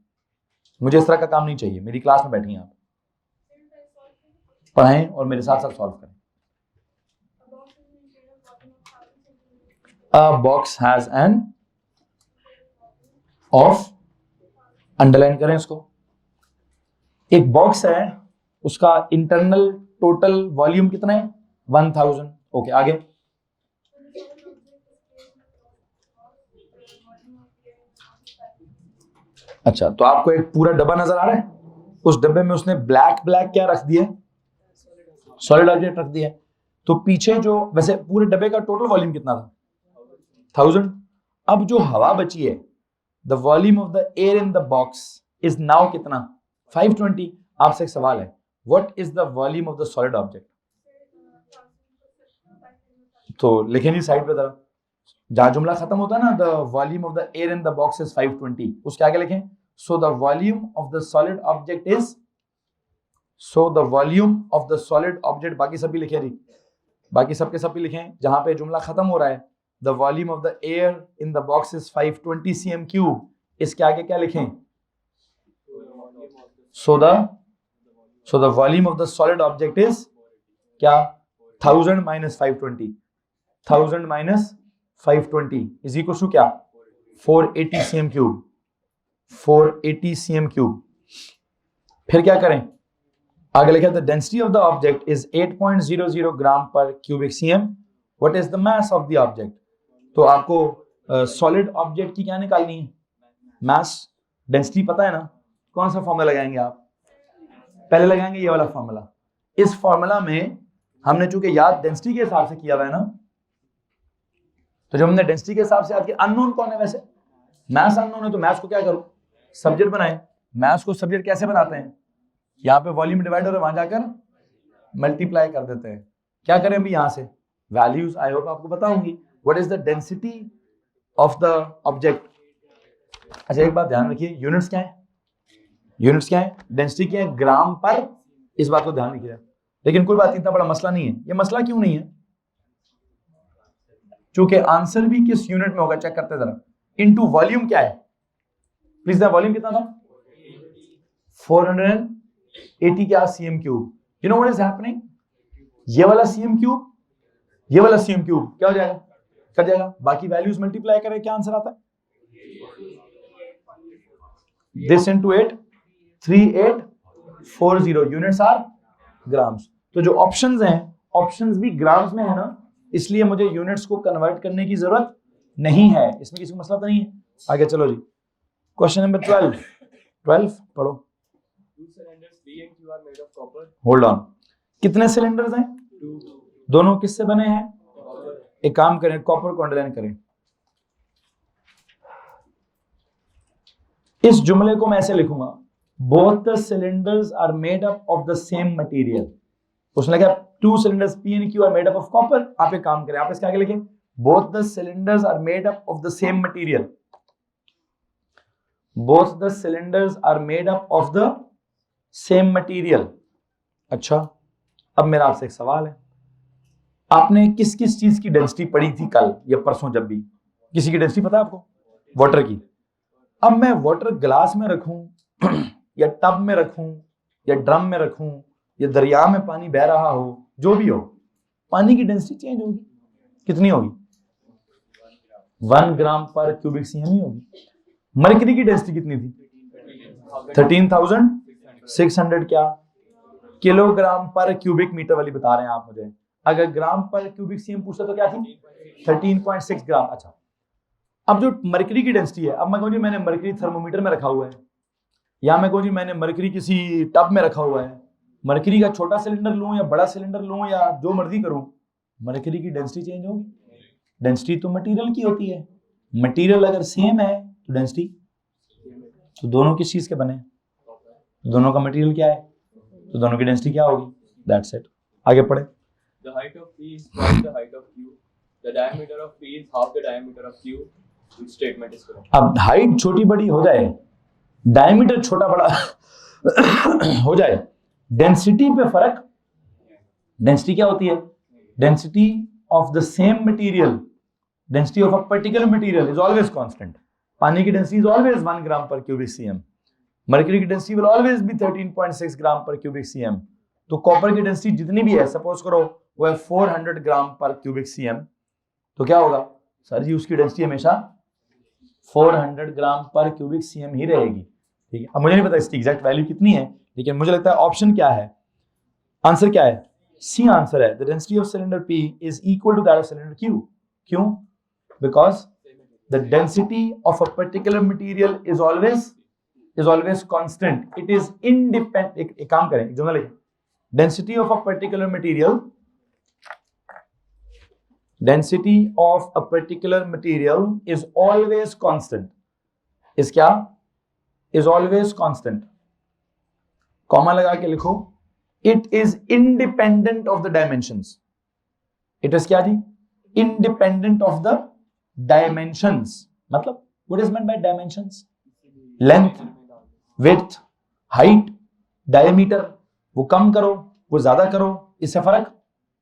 मुझे इस तरह का काम नहीं चाहिए। मेरी क्लास में बैठी हैं आप, पढ़ाएं और मेरे साथ साथ सॉल्व करें। A box has an of, underline करें इसको। एक बॉक्स है, उसका इंटरनल टोटल वॉल्यूम कितना है? 1000। ओके, आगे। अच्छा, तो आपको एक पूरा डब्बा नजर आ रहा है, उस डब्बे में उसने ब्लैक क्या रख दिया? सॉलिड ऑब्जेक्ट रख दिया। तो पीछे जो, वैसे पूरे डब्बे का टोटल वॉल्यूम कितना था? 1000। अब जो हवा बची है the volume of the air in the box is now कितना 520। आपसे एक सवाल है, what is the volume of the solid object? तो लिखें जी साइड पे जरा, जहां जुमला खत्म होता है ना, the volume of the air in the box is 520, उसके आगे लिखें so the volume of the solid object is, so the volume of the solid object, बाकी सब भी लिखे जी, बाकी सबके सब भी लिखें, जहां पे जुमला खत्म हो रहा है the volume of the air in the box is 520 cm cube, इसके आगे क्या लिखें? So the volume of the solid object is क्या? 1000 - 520, 1000 - 520 इज इक्वल टू क्या? 480 cm क्यूब, 480 cm क्यूब। फिर क्या करें? आगे लिखा the density of the object is 8.00 ग्राम पर cubic CM. What is the mass of the object? तो आपको सॉलिड ऑब्जेक्ट की क्या निकालनी है? मास। डेंसिटी पता है ना, कौन सा फॉर्मूला लगाएंगे आप? पहले लगाएंगे ये वाला फॉर्मूला। इस फॉर्मूला में हमने चूंकि याद डेंसिटी के हिसाब से किया हुआ है ना, तो जब हमने डेंसिटी के हिसाब से याद किया, अननोन कौन है वैसे? मैथ्स अननोन है, तो मैथ्स को क्या करो? सब्जेक्ट बनाए। मैथ्स को सब्जेक्ट कैसे बनाते हैं? यहाँ पे वॉल्यूम डिवाइडर है, वहां जाकर मल्टीप्लाई कर देते हैं। क्या करें अभी? यहाँ से वैल्यूज आई होप आपको बताऊंगी। What is the density of the object? अच्छा एक बात ध्यान रखिए, यूनिट्स क्या है? यूनिट्स क्या है? डेंसिटी क्या है? ग्राम पर। इस बात को ध्यान रखिए। लेकिन कोई बात, इतना बड़ा मसला नहीं है। ये मसला क्यों नहीं है? चूंकि आंसर भी किस यूनिट में होगा चेक करते हैं जरा। इनटू वॉल्यूम क्या है? प्लीज द वॉल्यूम कितना था? 480 क्या? cm cube. You know what is happening? ये वाला cm क्यूब, ये वाला cm क्यूब क्या हो जाएगा? कट जाएगा। बाकी वैल्यूज मल्टीप्लाई करें, क्या आंसर आता है? This into 8, 3840 units are grams. तो जो ऑप्शंस हैं, ऑप्शंस भी ग्राम्स में है ना, इसलिए मुझे यूनिट्स को कन्वर्ट करने की जरूरत नहीं है। इसमें किसी को मसला तो नहीं है। आगे चलो जी, क्वेश्चन नंबर 12 पढ़ो। होल्ड ऑन, कितने सिलेंडर्स हैं? दोनों किससे बने हैं? एक काम करें, कॉपर को अंडरलाइन करें। इस जुमले को मैं ऐसे लिखूंगा, both the cylinders are made up of the same material. उसने कहा 2 cylinders P and Q are made up of copper। आप एक काम करें, आप इसके आगे लिखें both the cylinders are made up of the same material। both the cylinders are made up of the same material। अच्छा, अब मेरा आपसे एक सवाल है, आपने किस किस चीज की डेंसिटी पढ़ी थी कल या परसों? जब भी किसी की डेंसिटी पता है आपको? वाटर की। अब मैं वाटर ग्लास में रखूं या टब में रखूं या ड्रम में रखूं या दरिया में पानी बह रहा हो, जो भी हो, पानी की डेंसिटी चेंज होगी। कितनी होगी? 1 ग्राम पर क्यूबिक सीएम ही होगी। मरकरी की डेंसिटी कितनी थी? 13,600 क्या किलोग्राम पर क्यूबिक मीटर वाली बता रहे हैं आप मुझे। अगर ग्राम पर क्यूबिक सीएम पूछा तो क्या थी? 13.6 ग्राम। अच्छा, अब जो मरकरी की डेंसिटी है, अब मैं कहूँ जी मैंने मरकरी थर्मोमीटर में रखा हुआ है, या मैं कहूँ जी मैंने मरकरी किसी टब में रखा हुआ है, मरकरी का छोटा सिलेंडर लूं या बड़ा सिलेंडर लूं या जो मर्जी करूं, मरकरी की डेंसिटी चेंज होगी। डेंसिटी तो मटेरियल की होती है। मटेरियल अगर सेम है तो डेंसिटी, तो दोनों किस चीज के बने? दोनों का मटेरियल क्या है, तो दोनों की डेंसिटी क्या होगी? That's it. आगे पढ़े। The height of P is twice the height of Q. The diameter of P is half the diameter of Q. Which statement is correct? अब हाइट छोटी बड़ी हो जाए, डायमीटर छोटा बड़ा हो जाए, डेंसिटी पे फर्क। डेंसिटी क्या होती है? Density of the same material, density of a particular material is always constant. पानी की डेंसिटी इज ऑलवेज 1 ग्राम पर क्यूबिक सीएम। मरकरी की डेंसिटी विल ऑलवेज बी 13.6 ग्राम पर क्यूबिक सीएम। तो कॉपर की डेंसिटी जितनी भी है, सपोज करो वो है 400 ग्राम पर क्यूबिक सीएम, तो क्या होगा सर जी? उसकी डेंसिटी हमेशा 400 ग्राम पर क्यूबिक सीएम ही रहेगी। ठीक है, अब मुझे नहीं पता इसकी एग्जैक्ट वैल्यू कितनी है, लेकिन मुझे लगता है ऑप्शन क्या है, आंसर क्या है? सी आंसर है। The density of cylinder P is equal to that of cylinder Q। क्यों? Because the density of a particular material is always constant. It is independent. एक काम करें, जुमला लिखें, density of a particular material, density of a particular material is always constant। Is क्या, is always constant. Comma लगा के लिखो, it is independent of the dimensions. It is क्या जी, इंडिपेंडेंट ऑफ द डायमेंशंस। मतलब what is meant by dimensions, length, width, height, diameter. वो कम करो वो ज्यादा करो, इससे फर्क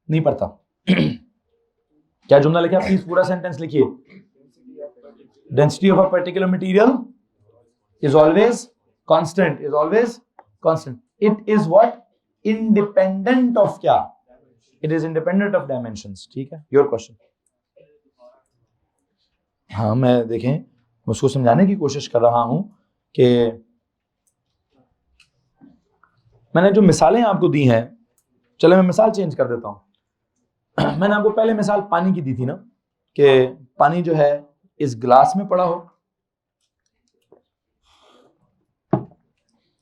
नहीं पड़ता। क्या जुमला लिखा, प्लीज पूरा सेंटेंस लिखिए। Density of a particular material is always constant, is always constant. It is what, independent of क्या, it is independent of dimensions. ठीक है, योर क्वेश्चन। हाँ, मैं देखें उसको समझाने की कोशिश कर रहा हूं कि मैंने जो मिसालें आपको दी हैं, चलो मैं मिसाल चेंज कर देता हूं। मैंने आपको पहले मिसाल पानी की दी थी ना, कि पानी जो है इस गिलास में पड़ा हो,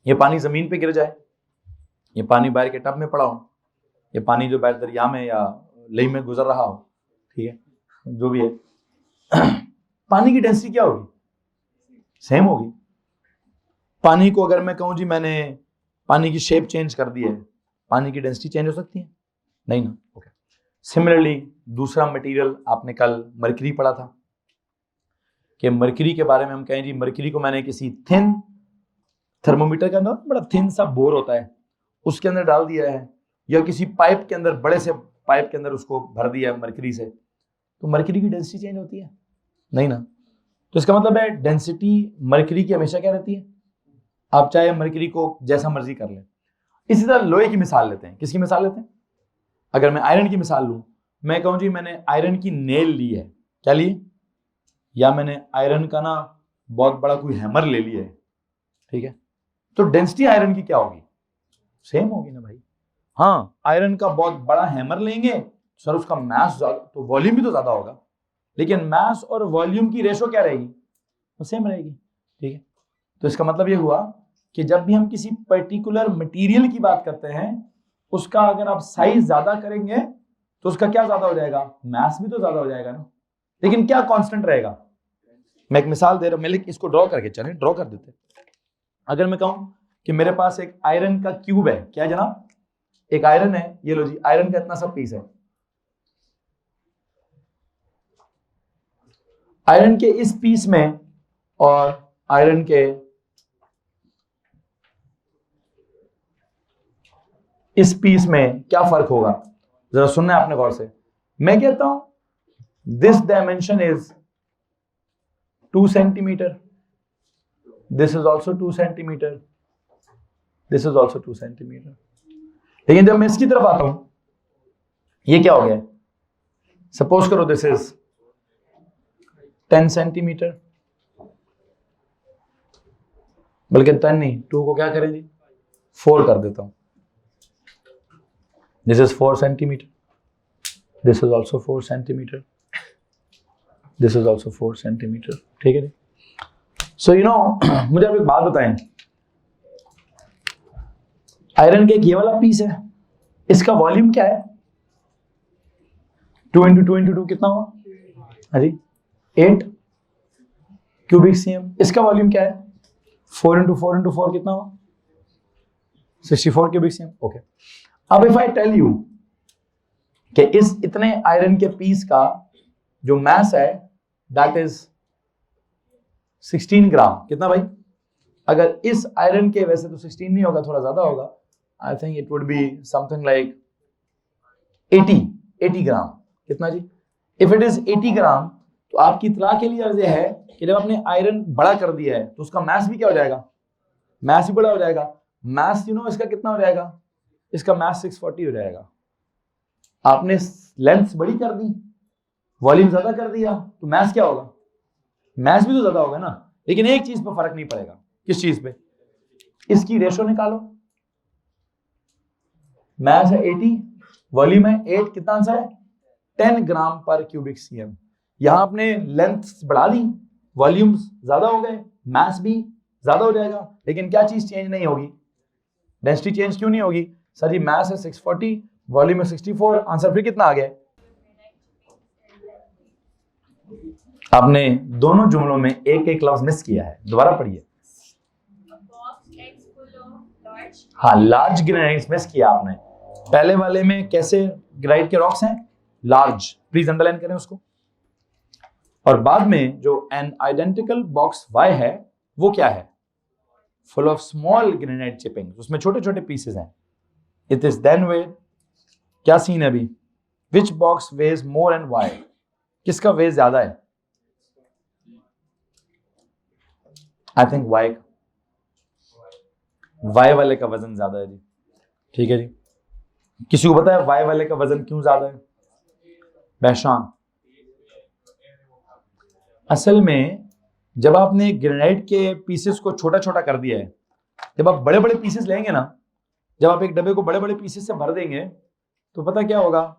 ये पानी जमीन पे गिर जाए, ये पानी बाहर के टब में पड़ा हो, ये पानी जो बाहर दरिया में या लई में गुजर रहा हो, ठीक है, जो भी है, पानी की डेंसिटी क्या होगी, सेम होगी। पानी को अगर मैं कहूं जी मैंने पानी की शेप चेंज कर दी है, पानी की डेंसिटी चेंज हो सकती है, नहीं ना। ओके, सिमिलरली दूसरा मटेरियल आपने कल मरकरी पढ़ा था, कि मरकरी के बारे में हम कहें जी मरकरी को मैंने किसी थिन थर्मोमीटर का ना बड़ा थिन सा बोर होता है उसके अंदर डाल दिया है, या किसी पाइप के अंदर, बड़े से पाइप के अंदर उसको भर दिया है मरकरी से, तो मरकरी की डेंसिटी चेंज होती है, नहीं ना। तो इसका मतलब है डेंसिटी मरकरी की हमेशा क्या रहती है, आप चाहे मरकरी को जैसा मर्जी कर लें। इसी तरह लोहे की मिसाल लेते हैं, किसकी मिसाल लेते हैं, अगर मैं आयरन की मिसाल लूं, मैं कहूं जी मैंने आयरन की नेल ली है, क्या ली, या मैंने आयरन का ना बहुत बड़ा कोई हैमर ले लिया है, ठीक है, तो डेंसिटी आयरन की क्या होगी, सेम होगी ना भाई। हाँ, आयरन का बहुत बड़ा हैमर लेंगे सर, उसका मास ज्यादा, तो वॉल्यूम भी तो ज्यादा होगा, लेकिन मास और वॉल्यूम की रेशो क्या रहेगी, वो सेम रहेगी, ठीक है। तो इसका मतलब ये हुआ कि जब भी हम किसी पर्टिकुलर मटेरियल की बात करते हैं, उसका अगर आप साइज ज्यादा करेंगे तो उसका क्या ज्यादा हो जाएगा, मास भी तो ज्यादा हो जाएगा ना, लेकिन क्या कांस्टेंट रहेगा। मैं एक मिसाल दे रहा हूं, मैं इसको ड्रॉ करके, चले ड्रॉ कर देते। अगर मैं कहूं कि मेरे पास एक आयरन का क्यूब है, क्या जनाब, एक आयरन है, ये लो जी, आयरन का इतना सा पीस है, आयरन के इस पीस में और आयरन के इस पीस में क्या फर्क होगा, जरा सुनना है आपने गौर से। मैं कहता हूं this dimension is 2 centimetre, this is also 2 centimetre, this is also 2 centimetre. लेकिन जब मैं इसकी तरफ आता हूं, ये क्या हो गया, सपोज करो दिस इज 10 सेंटीमीटर, बल्कि 10 नहीं, 2 को क्या करें जी 4 कर देता हूं, this is 4 centimetre, this is also 4 centimetre, this is also 4 centimetre, ठीक है जी। सो यू नो, मुझे आप एक बात बताएं, आयरन के एक ये वाला पीस है, इसका वॉल्यूम क्या है, 2 × 2 × 2 कितना हुआ, अरे 8 क्यूबिक सीएम। इसका वॉल्यूम क्या है, 4 × 4 × 4 कितना हुआ, 64 क्यूबिक सीएम। ओके, अब इफ आई टेल यू कि इस इतने आयरन के पीस का जो मास है दैट इज 16 ग्राम, कितना भाई, अगर इस आयरन के, वैसे तो 16 नहीं होगा, थोड़ा ज्यादा होगा, I think it would be something like 80 ग्राम, कितना जी, इफ इट इज 80 ग्राम, तो आपकी इत्तला के लिए अर्ज है कि जब आपने आयरन बड़ा कर दिया है तो उसका मास भी क्या हो जाएगा, मास भी बड़ा हो जाएगा। मास यू नो इसका कितना हो जाएगा, इसका मास 640 हो जाएगा। आपने लेंथ बड़ी कर दी, वॉल्यूम ज्यादा कर दिया, तो मास क्या होगा, मास भी तो ज्यादा होगा ना। लेकिन एक चीज पर फर्क नहीं पड़ेगा, किस चीज पे, इसकी रेशो निकालो, मास है 80, वॉल्यूम है 8, कितना आंसर है 10 ग्राम पर क्यूबिक सीएम। यहां आपने लेंथ बढ़ा दी, वॉल्यूम्स ज्यादा हो गए, मास भी ज्यादा हो जाएगा, लेकिन क्या चीज चेंज नहीं होगी, डेंसिटी चेंज क्यों नहीं होगी, सर जी मास है 640, वॉल्यूम है 64, आंसर फिर कितना आ गया, आपने दोनों जुमलों में एक एक लफ्ज मिस किया है, दोबारा पढ़िए। हाँ, लार्ज ग्रेनाइट्स मिस किया आपने। पहले वाले में कैसे ग्रेनाइट के रॉक्स हैं? लार्ज, प्लीज अंडरलाइन करें उसको। और बाद में जो एन आइडेंटिकल बॉक्स वाई है वो क्या है? Full of small granite chipping, उसमें छोटे छोटे पीसेस हैं। इट इज देन वे, क्या सीन है अभी? Which box weighs more and Y? किसका वेज ज्यादा है? आई थिंक वाई का, वाई वाले का वजन ज्यादा है जी। ठीक है जी, किसी को पता है वाई वाले का वजन क्यों ज्यादा है? बहशान, असल में जब आपने ग्रेनाइट के पीसेस को छोटा छोटा कर दिया है, जब आप बड़े बड़े पीसेस लेंगे ना, जब आप एक डब्बे को बड़े बड़े पीसेस से भर देंगे तो पता क्या होगा?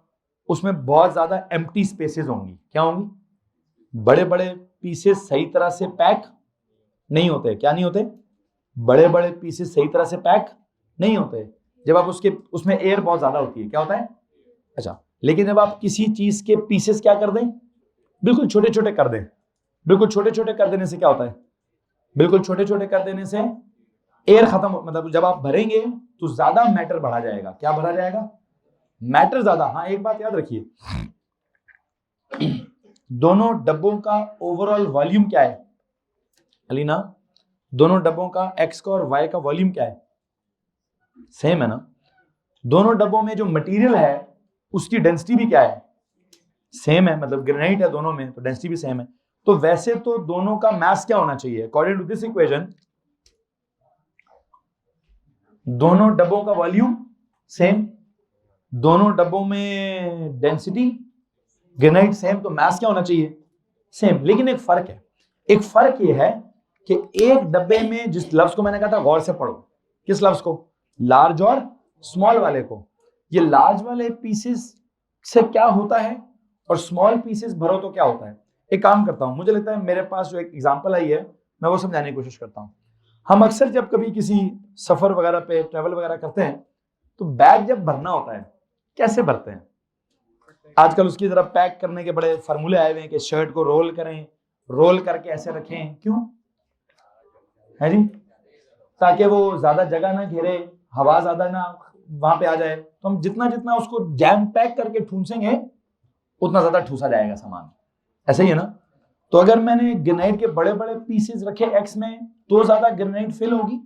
उसमें बहुत ज्यादा एम्प्टी स्पेसेस होंगी। क्या होंगी? बड़े बड़े पीसेस सही तरह से पैक नहीं होते। क्या नहीं होते? बड़े बड़े पीसेस सही तरह से पैक नहीं होते। जब आप उसमें एयर बहुत ज्यादा होती है, क्या होता है? अच्छा, लेकिन जब आप किसी चीज के पीसेस क्या कर दें, बिल्कुल छोटे छोटे कर दें, बिल्कुल छोटे छोटे कर देने से क्या होता है? बिल्कुल छोटे छोटे कर देने से एयर खत्म, मतलब जब आप भरेंगे तो ज्यादा मैटर भरा जाएगा। क्या भरा जाएगा? मैटर ज्यादा। हाँ, एक बात याद रखिए, दोनों डब्बों का ओवरऑल वॉल्यूम क्या है? अलीना, दोनों डब्बों का एक्स का और वाई का वॉल्यूम क्या है? सेम है ना? दोनों डब्बों में जो मटेरियल है उसकी डेंसिटी भी क्या है? सेम है, मतलब ग्रेनाइट है दोनों में तो डेंसिटी भी सेम है। तो वैसे तो दोनों का मास क्या होना चाहिए? अकॉर्डिंग टू दिस इक्वेशन दोनों डब्बों का वॉल्यूम सेम, दोनों डब्बों में डेंसिटी ग्रेनाइट सेम, तो मास क्या होना चाहिए? सेम। लेकिन एक फर्क है, एक फर्क यह है कि एक डब्बे में, जिस लफ्ज को मैंने कहा था गौर से पढ़ो, किस लफ्ज को? लार्ज और स्मॉल वाले को। ये लार्ज वाले पीसेस से क्या होता है और स्मॉल पीसेस भरो तो क्या होता है? एक काम करता हूं, मुझे लगता है मेरे पास जो एक एग्जांपल आई है मैं वो समझाने की कोशिश करता हूं। हम अक्सर जब कभी किसी सफर वगैरह पे ट्रेवल वगैरह करते हैं तो बैग जब भरना होता है कैसे भरते हैं? आजकल उसकी तरफ पैक करने के बड़े फार्मूले आए हुए हैं कि शर्ट को रोल करें, रोल करके ऐसे रखें। क्यों है जी? ताकि वो ज्यादा जगह ना घेरे, हवा ज्यादा ना वहां पे आ जाए। तो हम जितना जितना उसको जैम पैक करके ठूंसेंगे उतना ज्यादा ठूसा जाएगा सामान। ऐसे ही है ना? तो अगर मैंने ग्रेनाइट के बड़े बड़े पीसेस रखे एक्स में तो ज्यादा ग्रेनाइट फिल होगी,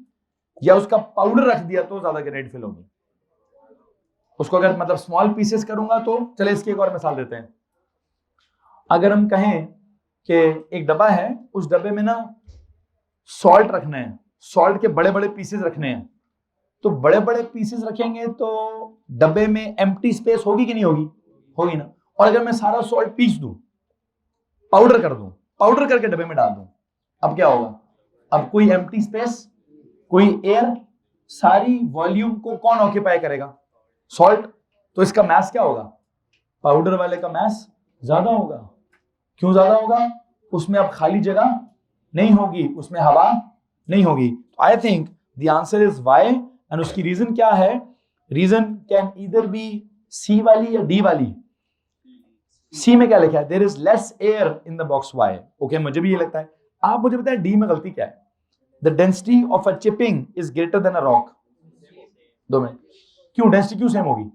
या उसका पाउडर रख दिया तो ज्यादा ग्रेनाइट फिल होगी? उसको अगर मतलब स्मॉल पीसेस करूंगा तो, चले इसकी एक और मिसाल देते हैं। अगर हम कहें कि एक डब्बा है, उस डब्बे में ना सॉल्ट रखना है, सॉल्ट के बड़े बड़े पीसेस रखने हैं, तो बड़े बड़े पीसेस रखेंगे तो डब्बे में एम्प्टी स्पेस होगी कि नहीं होगी? होगी ना? और अगर मैं सारा सॉल्ट पीस दूं, पाउडर कर दूं, पाउडर करके डब्बे में डाल दूं, अब क्या होगा? अब कोई एम्प्टी स्पेस, कोई एयर, सारी वॉल्यूम को कौन ऑक्यूपाई करेगा? सॉल्ट। तो इसका मास क्या होगा? पाउडर वाले का मास ज्यादा होगा। क्यों ज्यादा होगा? उसमें अब खाली जगह नहीं होगी, उसमें हवा नहीं होगी। I think the answer is Y. And उसकी रीजन क्या है? Reason can either be C वाली या डी वाली। सी में क्या लिखा है? There is less air in the box Y. Okay, मुझे भी ये लगता है। आप मुझे बताएं डी में गलती क्या है? The density of a chipping is greater then a rock. 2 minute, क्यों डेंसिटी क्यों सेम होगी?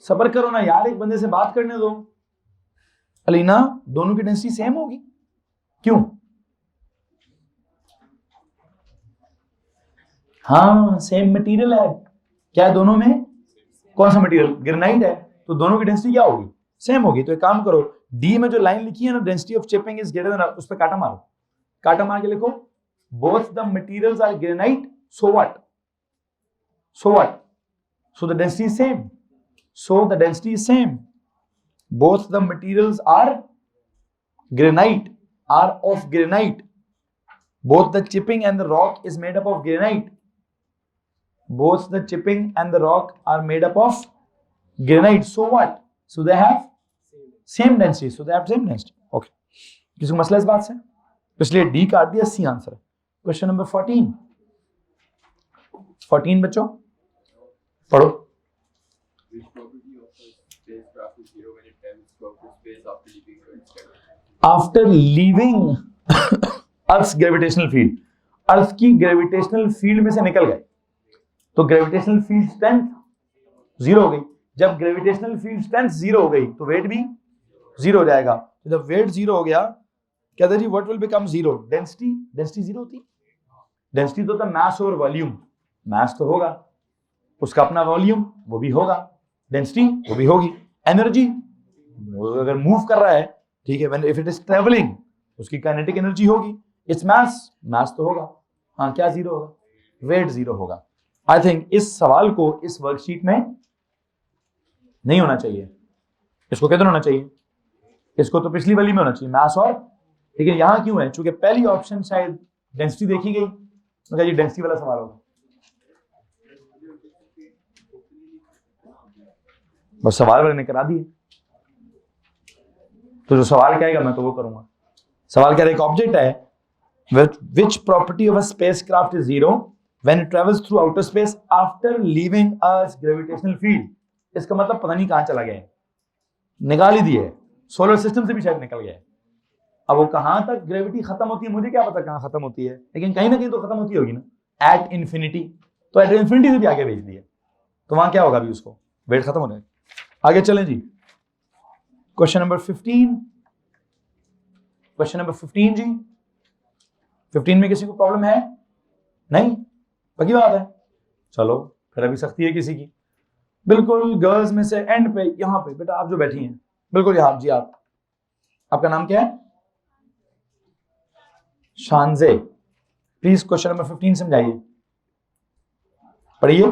सब्र करो ना यार, एक बंदे से बात करने दो। अलीना, दोनों की डेंसिटी सेम होगी, क्यों? हाँ, सेम मटेरियल है। क्या है दोनों में? कौन सा मटेरियल? ग्रेनाइट है, तो दोनों की डेंसिटी क्या होगी? सेम होगी। तो एक काम करो, डी में जो लाइन लिखी है ना, density of chipping is greater than, उस पर काटा मारो, काटा मार के लिखो both the materials are granite, so what? So what? So the density is same, so the density is same. both the materials are granite, are of granite. Both the chipping and the rock is made up of granite. Both the chipping and the rock are made up of granite. So what? So they have same density. So they have same density. Okay. किसी को मसला इस बात से? इसलिए D काट दिया, C answer. Question number 14। 14 बच्चों पढ़ो। Which property of a spacecraft is zero when it travels throughout the space after leaving Earth's gravitational after leaving Earth gravitational field, Earth की ग्रेविटेशनल फील्ड में से निकल गए तो ग्रेविटेशनल फील्ड स्ट्रेंथ जीरो हो गई। जब ग्रेविटेशनल फील्ड स्ट्रेंथ जीरो हो गई तो वेट भी जीरो हो जाएगा। तो जब वेट जीरो हो गया, कहते जी what will become zero? Density, density zero होती। डेंसिटी तो मास ओवर वॉल्यूम, मास तो होगा, उसका अपना वॉल्यूम वो भी होगा, डेंसिटी वो भी होगी, एनर्जी अगर मूव कर रहा है, ठीक है, when if it is travelling उसकी काइनेटिक एनर्जी होगी, इट्स मास, मास तो होगा। हाँ, क्या जीरो होगा? वेट जीरो होगा। आई थिंक इस सवाल को इस वर्कशीट में नहीं होना चाहिए, इसको किधर होना चाहिए? इसको तो पिछली वाली में होना चाहिए, मास और, लेकिन यहां क्यों है? क्योंकि पहली ऑप्शन शायद डेंसिटी देखी गई, तो ये डेंसिटी वाला सवाल होगा। बस सवाल वाले ने करा दिए, तो जो सवाल कहेगा मैं तो वो करूंगा। सवाल कह रहा है एक ऑब्जेक्ट है which property of a spacecraft is zero when it travels through outer space after leaving Earth's gravitational field। इसका मतलब पता नहीं कहां चला गया है, निकाल ही दिए, सोलर सिस्टम से भी शायद निकल गया है। अब वो कहां तक ग्रेविटी खत्म होती है मुझे क्या पता कहां खत्म होती है, लेकिन कहीं ना कहीं तो खत्म होती होगी ना, एट इंफिनिटी। तो एट इंफिनिटी से भी आगे भेज दिया तो वहां क्या होगा? अभी उसको वेट खत्म हो जाएगा। आगे चलें जी, क्वेश्चन नंबर 15। क्वेश्चन नंबर 15 जी, 15 में किसी को प्रॉब्लम है? नहीं, पक्की बात है। चलो फिर अभी सख्ती है किसी की, बिल्कुल गर्ल्स में से एंड पे, यहां पे बेटा आप जो बैठी हैं बिल्कुल यहाँ जी, आपका नाम क्या है? शानजे। प्लीज क्वेश्चन नंबर 15 समझाइए, पढ़िए।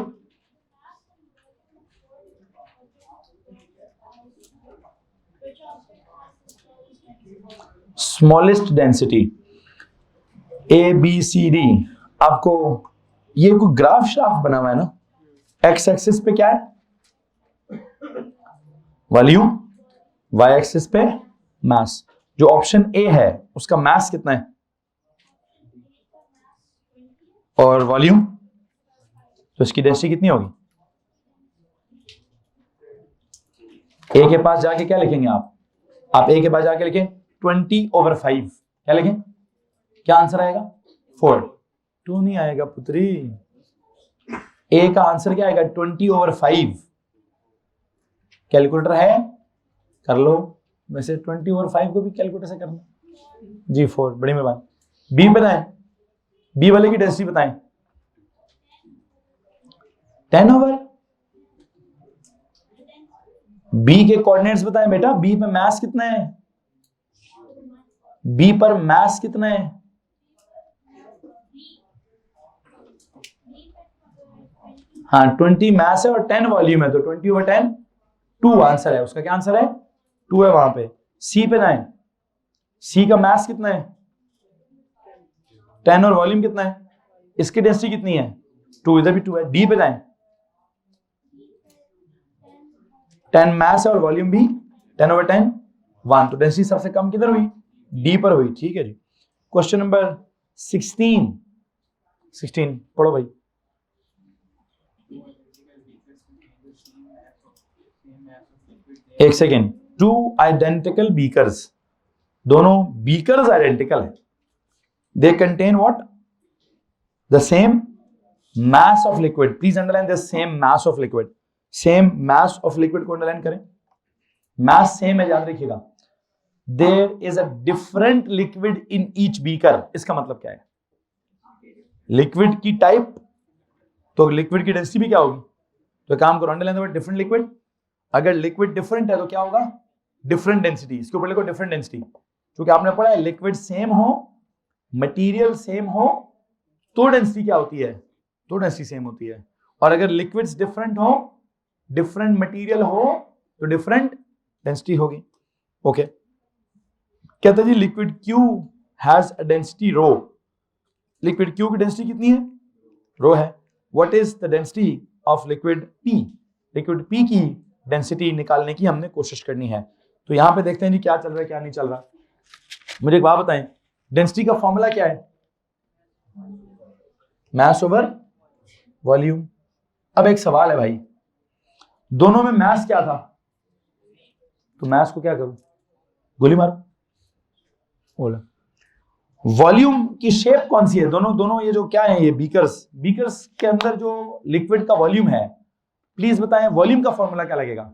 Smallest density A B C D. आपको ये कोई ग्राफ शाफ बना हुआ है ना, एक्स एक्सिस पे क्या है? वॉल्यूम, वाई एक्सिस पे मास। जो ऑप्शन ए है उसका मास कितना है और वॉल्यूम, तो इसकी डेंसिटी कितनी होगी? ए के पास जाके क्या लिखेंगे आप ए के पास जाके लिखें 20/5। क्या लिखें? क्या आंसर आएगा? 4। 2 नहीं आएगा पुत्री, ए का आंसर क्या आएगा? 20/5। कैलकुलेटर है? कर लो, वैसे 20/5 को भी कैलकुलेटर से करना जी। 4, बड़ी मेहरबानी। बी बताएं, बी वाले की डेंसिटी बताएं। 10/। बी के कोऑर्डिनेट्स बताएं बेटा, बी पे मास कितना है? बी पर मास कितना है? हाँ 20 मास है और 10 वॉल्यूम है, तो 20/10 2 आंसर है उसका। क्या आंसर है? 2 है वहां पे। सी पे 9, सी का मास कितना है? 10 और वॉल्यूम कितना है? इसकी डेंसिटी कितनी है? 2, इधर भी 2 है। डी पे 9, 10 मास है और वॉल्यूम भी 10/10 1, तो डेंसिटी सबसे कम किधर हुई? डी पर हुई। ठीक है जी। क्वेश्चन नंबर 16 पढ़ो भाई। एक सेकेंड, 2 आइडेंटिकल बीकर्स, दोनों बीकर्स आइडेंटिकल है, they contain what? The same mass of liquid। Please underline the same mass of liquid। Same mass of liquid को अंडरलाइन करें, mass सेम है, याद रखिएगा। there is a different liquid in each beaker। इसका मतलब क्या है? लिक्विड की टाइप, तो लिक्विड की डेंसिटी भी क्या होगी? तो काम करो, underline the word different liquid. अगर लिक्विड डिफरेंट है तो क्या होगा? Different density. इसके ऊपर लिखो डिफरेंट डेंसिटी, क्योंकि आपने पढ़ा है लिक्विड सेम हो, मटेरियल सेम हो तो डेंसिटी क्या होती है? तो डेंसिटी सेम होती है। और अगर लिक्विड्स डिफरेंट हो, डिफरेंट मटेरियल हो, तो डिफरेंट डेंसिटी होगी। ओके, कहता जी liquid Q has a density rho. Liquid Q की डेंसिटी कितनी है? रो है। What is the density of liquid P? Liquid P की डेंसिटी निकालने की हमने कोशिश करनी है। तो यहां पे देखते हैं जी क्या चल रहा है क्या नहीं चल रहा। मुझे एक बात बताएं, डेंसिटी का फॉर्मूला क्या है? मास ओवर वॉल्यूम। अब एक सवाल है भाई, दोनों में मास क्या था? तो मास को क्या करूं? गोली मारो। बोला वॉल्यूम की शेप कौन सी है? दोनों ये जो क्या है, ये बीकर्स के अंदर जो लिक्विड का वॉल्यूम है, प्लीज बताएं वॉल्यूम का फॉर्मूला क्या लगेगा?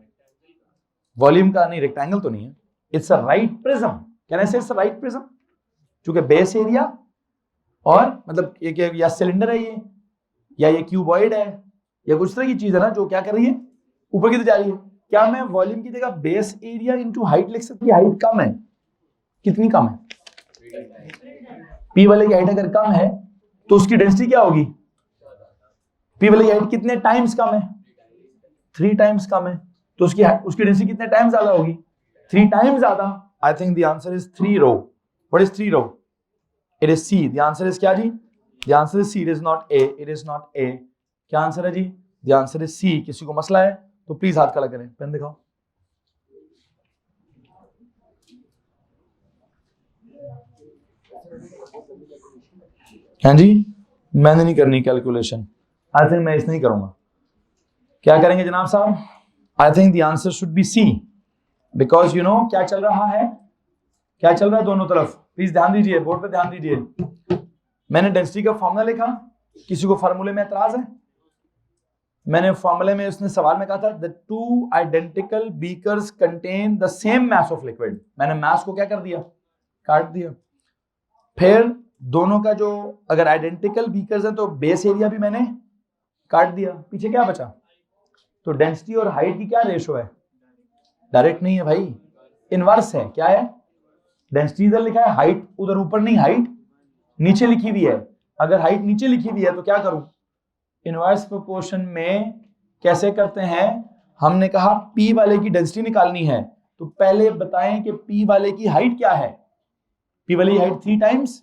वॉल्यूम का नहीं, रेक्टेंगल तो नहीं है, it's a right prism. Can I से इट्स अ राइट प्रिज्म? क्योंकि बेस एरिया और मतलब ये या सिलेंडर है ये, या ये क्यूबॉइड है, या कुछ तरह की चीज है ना जो क्या कर रही है, ऊपर की तरफ जा रही है। क्या मैं वॉल्यूम की जगह बेस एरिया इनटू हाइट लिख सकती? हाइट कम है, कितनी कम है? पी वाले की हाइट अगर कम है तो उसकी डेंसिटी क्या होगी? पी वाले की हाइट कितने टाइम्स कम है? 3 टाइम्स कम है, तो उसकी डेंसिटी कितने टाइम्स ज्यादा होगी? 3 टाइम्स ज्यादा। I think the answer is 3 rho. What is 3 rho? It is C. The answer is क्या जी? The answer is C, it is not A, it is not A. क्या आंसर है जी? The answer is C. किसी को मसला है तो प्लीज हाथ खड़ा करें, पेन दिखाओ। हाँ जी, मैंने नहीं करनी कैलकुलेशन, आई थिंक मैं इस नहीं करूंगा। क्या करेंगे जनाब साहब? I think the answer should be C, because you know क्या चल रहा है, क्या चल रहा है दोनों तरफ। प्लीज ध्यान दीजिए, बोर्ड पे ध्यान दीजिए। मैंने डेंसिटी का फॉर्मूला लिखा, किसी को फार्मूले में एतराज है? मैंने फॉर्मूले में उसने सवाल में कहा था the 2 identical beakers contain the same mass of liquid. मैंने मास को क्या कर दिया? काट दिया। फिर दोनों का जो अगर आइडेंटिकल बीकर्स है तो बेस एरिया भी मैंने काट दिया। पीछे क्या बचा? तो डेंसिटी और हाइट की क्या रेशो है? डायरेक्ट नहीं है भाई, इनवर्स है। क्या है? डेंसिटी इधर लिखा है, हाइट उधर ऊपर नहीं, हाइट नीचे लिखी हुई है। अगर हाइट नीचे लिखी हुई है तो क्या करूं? इनवर्स प्रोपोर्शन में कैसे करते हैं? हमने कहा पी वाले की डेंसिटी निकालनी है, तो पहले बताएं कि पी वाले की हाइट क्या है। पी वाले की हाइट 3 टाइम्स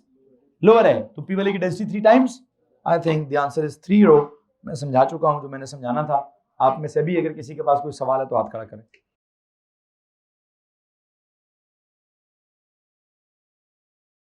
लोअर है, तो पी वाले की density 3 times. I think the answer is 3 रो। मैं समझा चुका हूं जो मैंने समझाना था। आप में से भी अगर किसी के पास कोई सवाल है तो हाथ खड़ा करें।